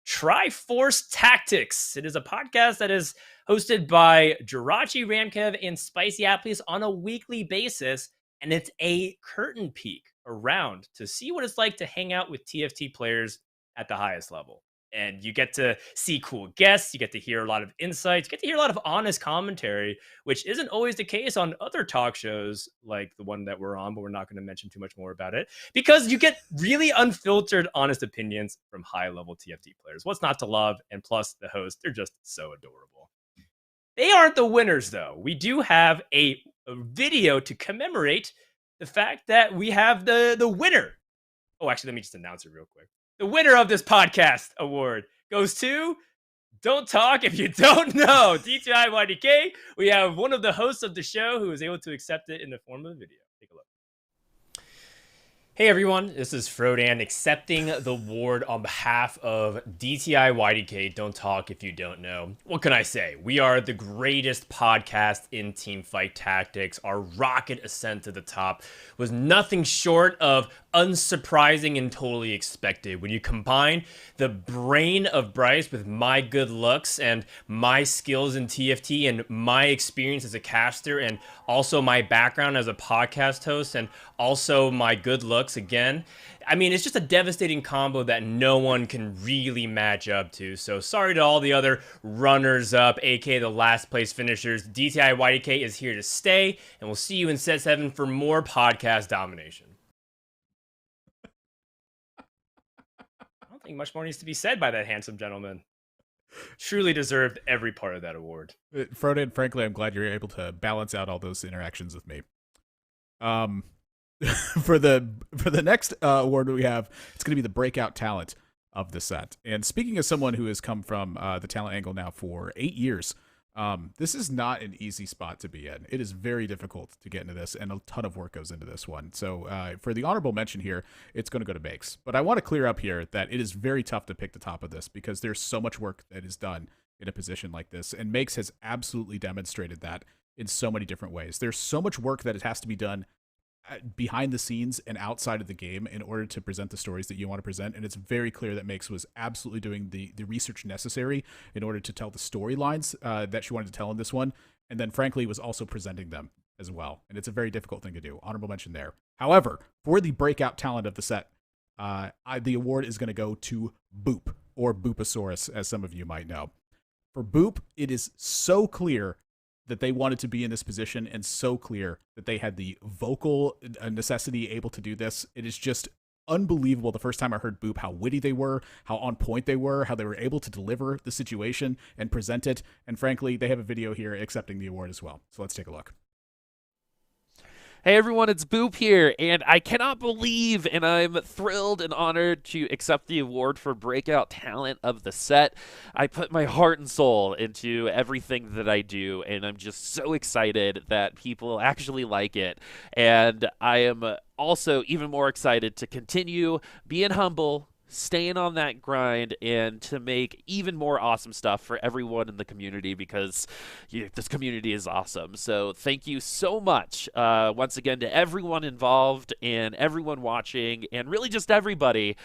Triforce Tactics. It is a podcast that is hosted by Jirachi Ramkev and Spicy Apples on a weekly basis, and it's a curtain peek around to see what it's like to hang out with TFT players at the highest level. And you get to see cool guests, you get to hear a lot of insights, you get to hear a lot of honest commentary, which isn't always the case on other talk shows like the one that we're on, but we're not going to mention too much more about it, because you get really unfiltered, honest opinions from high-level TFT players. What's not to love? And plus, the hosts, they're just so adorable. They aren't the winners, though. We do have a video to commemorate the fact that we have the winner. Oh, actually, let me just announce it real quick. The winner of this podcast award goes to Don't Talk If You Don't Know, DTIYDK. We have one of the hosts of the show who was able to accept it in the form of a video. Take a look. Hey everyone, this is Frodan accepting the award on behalf of DTIYDK. Don't Talk If You Don't Know. What can I say? We are the greatest podcast in Teamfight Tactics. Our rocket ascent to the top was nothing short of unsurprising and totally expected. When you combine the brain of Bryce with my good looks and my skills in TFT and my experience as a caster and also my background as a podcast host and also my good looks again, I mean, it's just a devastating combo that no one can really match up to. So sorry to all the other runners up, aka the last place finishers. DTIYDK is here to stay, and we'll see you in set 7 for more podcast domination. I don't think much more needs to be said by that handsome gentleman. Truly deserved every part of that award. Frodan, frankly, I'm glad you're able to balance out all those interactions with me. For the next award we have, it's going to be the breakout talent of the set. And speaking as someone who has come from the talent angle now for 8 years, this is not an easy spot to be in. It is very difficult to get into this, and a ton of work goes into this one. So for the honorable mention here, it's going to go to Makes. But I want to clear up here that it is very tough to pick the top of this because there's so much work that is done in a position like this, and Makes has absolutely demonstrated that in so many different ways. There's so much work that it has to be done behind the scenes and outside of the game in order to present the stories that you want to present, and it's very clear that Makes was absolutely doing the research necessary in order to tell the storylines that she wanted to tell in this one, and then frankly was also presenting them as well, and it's a very difficult thing to do. Honorable mention there. However, for the breakout talent of the set, the award is going to go to Boop, or Booposaurus, as some of you might know. For Boop, it is so clear that they wanted to be in this position, and so clear that they had the vocal necessity able to do this. It is just unbelievable the first time I heard Boop, how witty they were, how on point they were, how they were able to deliver the situation and present it. And frankly, they have a video here accepting the award as well. So let's take a look. Hey everyone, it's Boop here, and I cannot believe, and I'm thrilled and honored to accept the award for Breakout Talent of the Set. I put my heart and soul into everything that I do, and I'm just so excited that people actually like it. And I am also even more excited to continue being humble, staying on that grind, and to make even more awesome stuff for everyone in the community, because this community is awesome. So thank you so much once again to everyone involved and everyone watching, and really just everybody,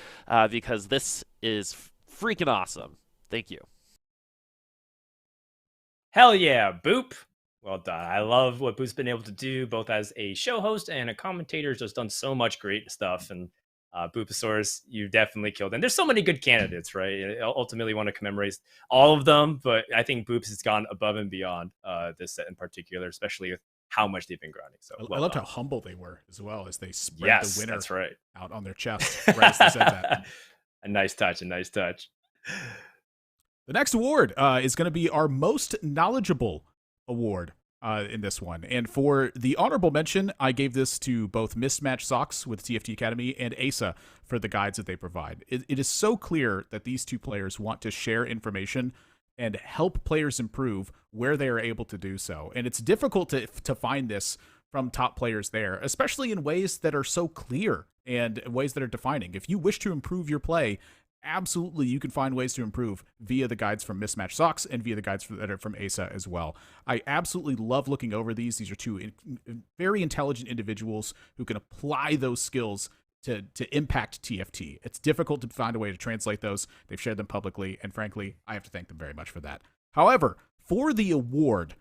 because this is freaking awesome. Thank you. Hell yeah, Boop. Well done. I love what Boop's been able to do, both as a show host and a commentator. He's just done so much great stuff, and Booposaurus, you definitely killed. And there's so many good candidates, right? Ultimately, want to commemorate all of them, but I think Boops has gone above and beyond this set in particular, especially with how much they've been grinding. So I loved how humble they were as well as they spread yes, the winner that's right. out on their chest right as they said that. A nice touch, a nice touch. The next award is going to be our most knowledgeable award in this one. And for the honorable mention, I gave this to both Mismatch Socks with TFT Academy and Asa for the guides that they provide. It is so clear that these two players want to share information and help players improve where they are able to do so. And it's difficult to find this from top players there, especially in ways that are so clear and ways that are defining. If you wish to improve your play, absolutely you can find ways to improve via the guides from Mismatch Socks and via the guides that are from Asa as well. I absolutely love looking over these. These are two very intelligent individuals who can apply those skills to impact TFT. It's difficult to find a way to translate those. They've shared them publicly, and frankly, I have to thank them very much for that. However, for the award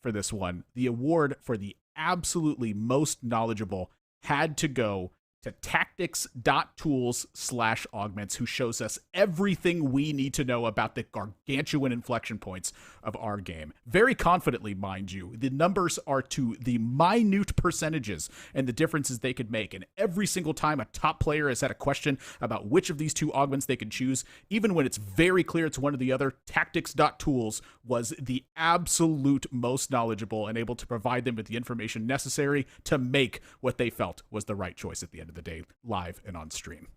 for this one, the award for the absolutely most knowledgeable had to go to tactics.tools/augments, who shows us everything we need to know about the gargantuan inflection points of our game. Very confidently, mind you. The numbers are to the minute percentages and the differences they could make. And every single time a top player has had a question about which of these two augments they can choose, even when it's very clear it's one or the other, tactics.tools was the absolute most knowledgeable and able to provide them with the information necessary to make what they felt was the right choice at the end of the day, live and on stream.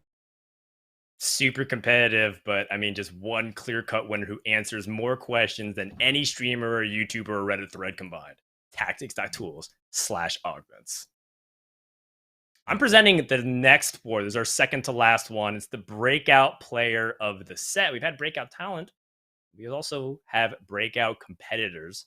Super competitive, but I mean, just one clear-cut winner who answers more questions than any streamer or YouTuber or Reddit thread combined. Tactics.tools/augments. I'm presenting the next award. This is our second to last one. It's the breakout player of the set. We've had breakout talent. We also have breakout competitors.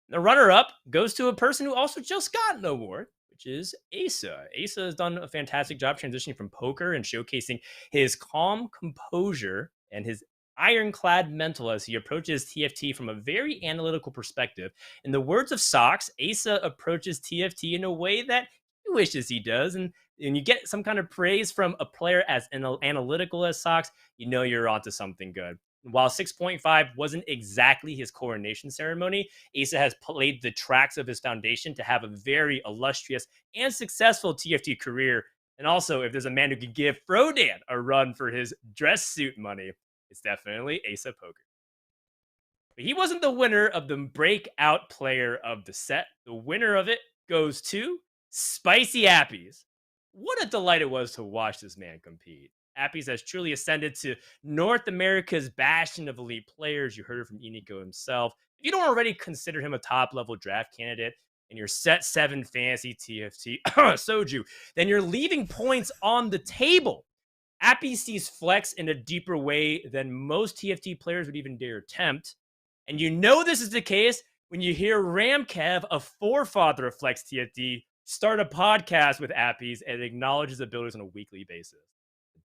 The runner-up goes to a person who also just got an award, which is Asa. Asa has done a fantastic job transitioning from poker and showcasing his calm composure and his ironclad mental as he approaches TFT from a very analytical perspective. In the words of Socks, Asa approaches TFT in a way that he wishes he does. And you get some kind of praise from a player as analytical as Socks, you know you're onto something good. While 6.5 wasn't exactly his coronation ceremony, Asa has laid the tracks of his foundation to have a very illustrious and successful TFT career. And also, if there's a man who could give Frodan a run for his dress suit money, it's definitely Asa Poker. But he wasn't the winner of the breakout player of the set. The winner of it goes to Spicy Appies. What a delight it was to watch this man compete. Appies has truly ascended to North America's bastion of elite players. You heard it from Ineekoh himself. If you don't already consider him a top-level draft candidate in your Set 7 Fantasy TFT Soju, then you're leaving points on the table. Appies sees flex in a deeper way than most TFT players would even dare attempt. And you know this is the case when you hear Ramkev, a forefather of Flex TFT, start a podcast with Appies and acknowledge his abilities on a weekly basis.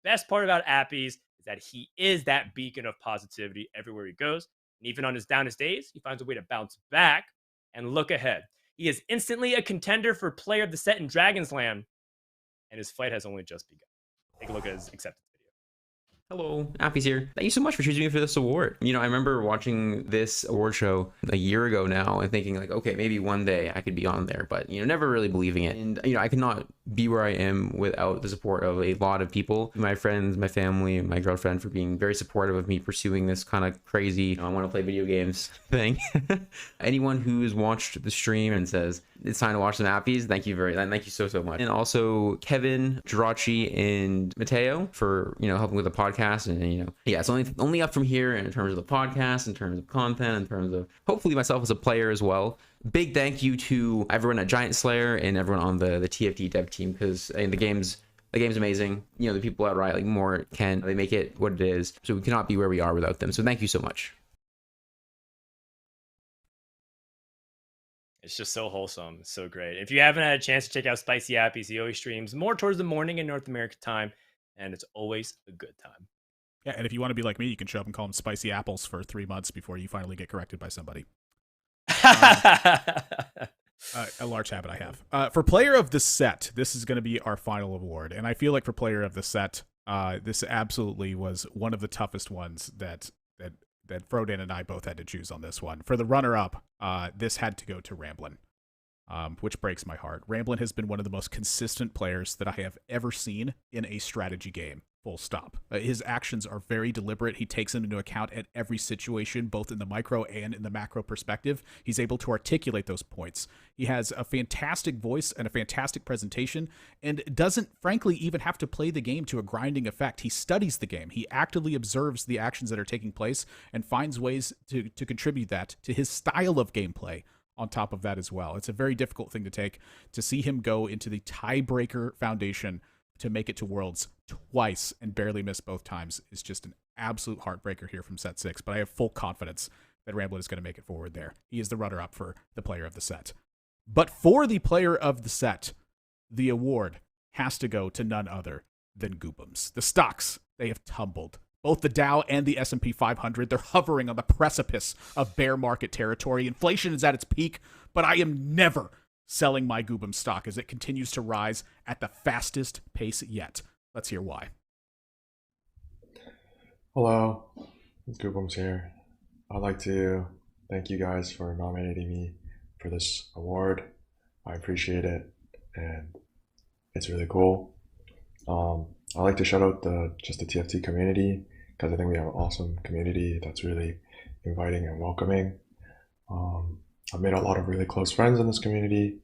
Best part about Appies is that he is that beacon of positivity everywhere he goes. And even on his downest days, he finds a way to bounce back and look ahead. He is instantly a contender for player of the set in Dragon's Land, and his fight has only just begun. Take a look at his acceptance video. Hello, Appy's here. Thank you so much for choosing me for this award. You know, I remember watching this award show a year ago now and thinking like, okay, maybe one day I could be on there, but, you know, never really believing it. And, you know, I could not be where I am without the support of a lot of people, my friends, my family, my girlfriend, for being very supportive of me pursuing this kind of crazy, you know, I want to play video games thing. Anyone who's watched the stream and says it's time to watch some Appies, thank you so much. And also Kevin, Jirachi, and Mateo for, you know, helping with the podcast. And, you know, yeah, it's only up from here in terms of the podcast, in terms of content, in terms of hopefully myself as a player as well. Big thank you to everyone at GiantSlayer and everyone on the TFT dev team, because the game's amazing. You know, the people at Riot, like more Ken, they make it what it is. So we cannot be where we are without them. So thank you so much. It's just so wholesome. It's so great. If you haven't had a chance to check out Spicy Appies, he always streams more towards the morning in North America time, and it's always a good time. Yeah, and if you want to be like me, you can show up and call them Spicy Apples for 3 months before you finally get corrected by somebody. A large habit I have. For player of the set, this is going to be our final award, and I feel like for player of the set, this absolutely was one of the toughest ones that Frodan and I both had to choose on this one. For the runner-up, this had to go to Ramblin'. which breaks my heart. Ramblin has been one of the most consistent players that I have ever seen in a strategy game. Full stop. His actions are very deliberate. He takes them into account at every situation, both in the micro and in the macro perspective. He's able to articulate those points. He has a fantastic voice and a fantastic presentation, and doesn't, frankly, even have to play the game to a grinding effect. He studies the game. He actively observes the actions that are taking place and finds ways to contribute that to his style of gameplay on top of that as well. It's a very difficult thing to take. To see him go into the tiebreaker foundation to make it to Worlds twice and barely miss both times is just an absolute heartbreaker here from set 6, but I have full confidence that Ramblin is going to make it forward there. He is the runner-up for the player of the set. But for the player of the set, the award has to go to none other than Goobums. The stocks, they have tumbled. Both the Dow and the S&P 500, they're hovering on the precipice of bear market territory. Inflation is at its peak, but I am never selling my Goobum stock as it continues to rise at the fastest pace yet. Let's hear why. Hello, it's Goobums here. I'd like to thank you guys for nominating me for this award. I appreciate it, and it's really cool. I'd like to shout out the TFT community, because I think we have an awesome community that's really inviting and welcoming. I've made a lot of really close friends in this community,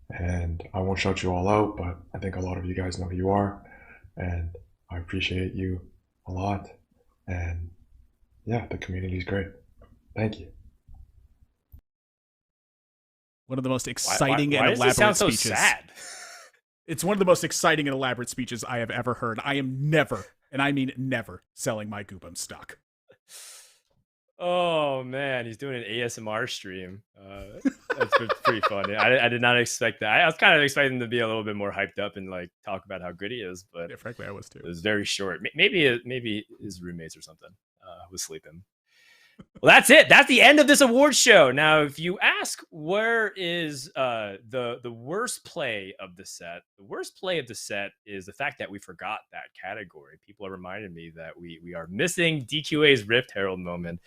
and I won't shout you all out, but I think a lot of you guys know who you are, and I appreciate you a lot. And yeah, the community is great. Thank you. One of the most exciting and why does elaborate it sound so speeches. sad? It's one of the most exciting and elaborate speeches I have ever heard. I am never, and I mean never, selling my Goobum stock. Oh man, he's doing an ASMR stream. That's pretty funny. I did not expect that. I was kind of expecting him to be a little bit more hyped up and like talk about how good he is, but Yeah, frankly, I was too. it was very short. Maybe his roommates or something was sleeping. Well, that's it. That's the end of this award show. Now, if you ask where is the worst play of the set, the worst play of the set is the fact that we forgot that category. People are reminding me that we are missing DQA's Rift Herald moment,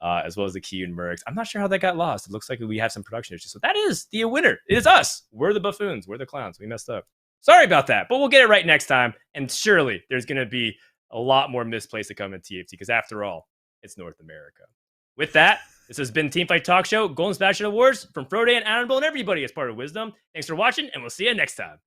as well as the Key and Mercs. I'm not sure how that got lost. It looks like we have some production issues. So that is the winner. It is us. We're the buffoons. We're the clowns. We messed up. Sorry about that, but we'll get it right next time. And surely there's going to be a lot more misplays to come in TFT, because after all, it's North America. With that, this has been Teamfight Talk Show, Golden Spatula Awards from Frodan, Admirable, and everybody as part of Wisdom. Thanks for watching, and we'll see you next time.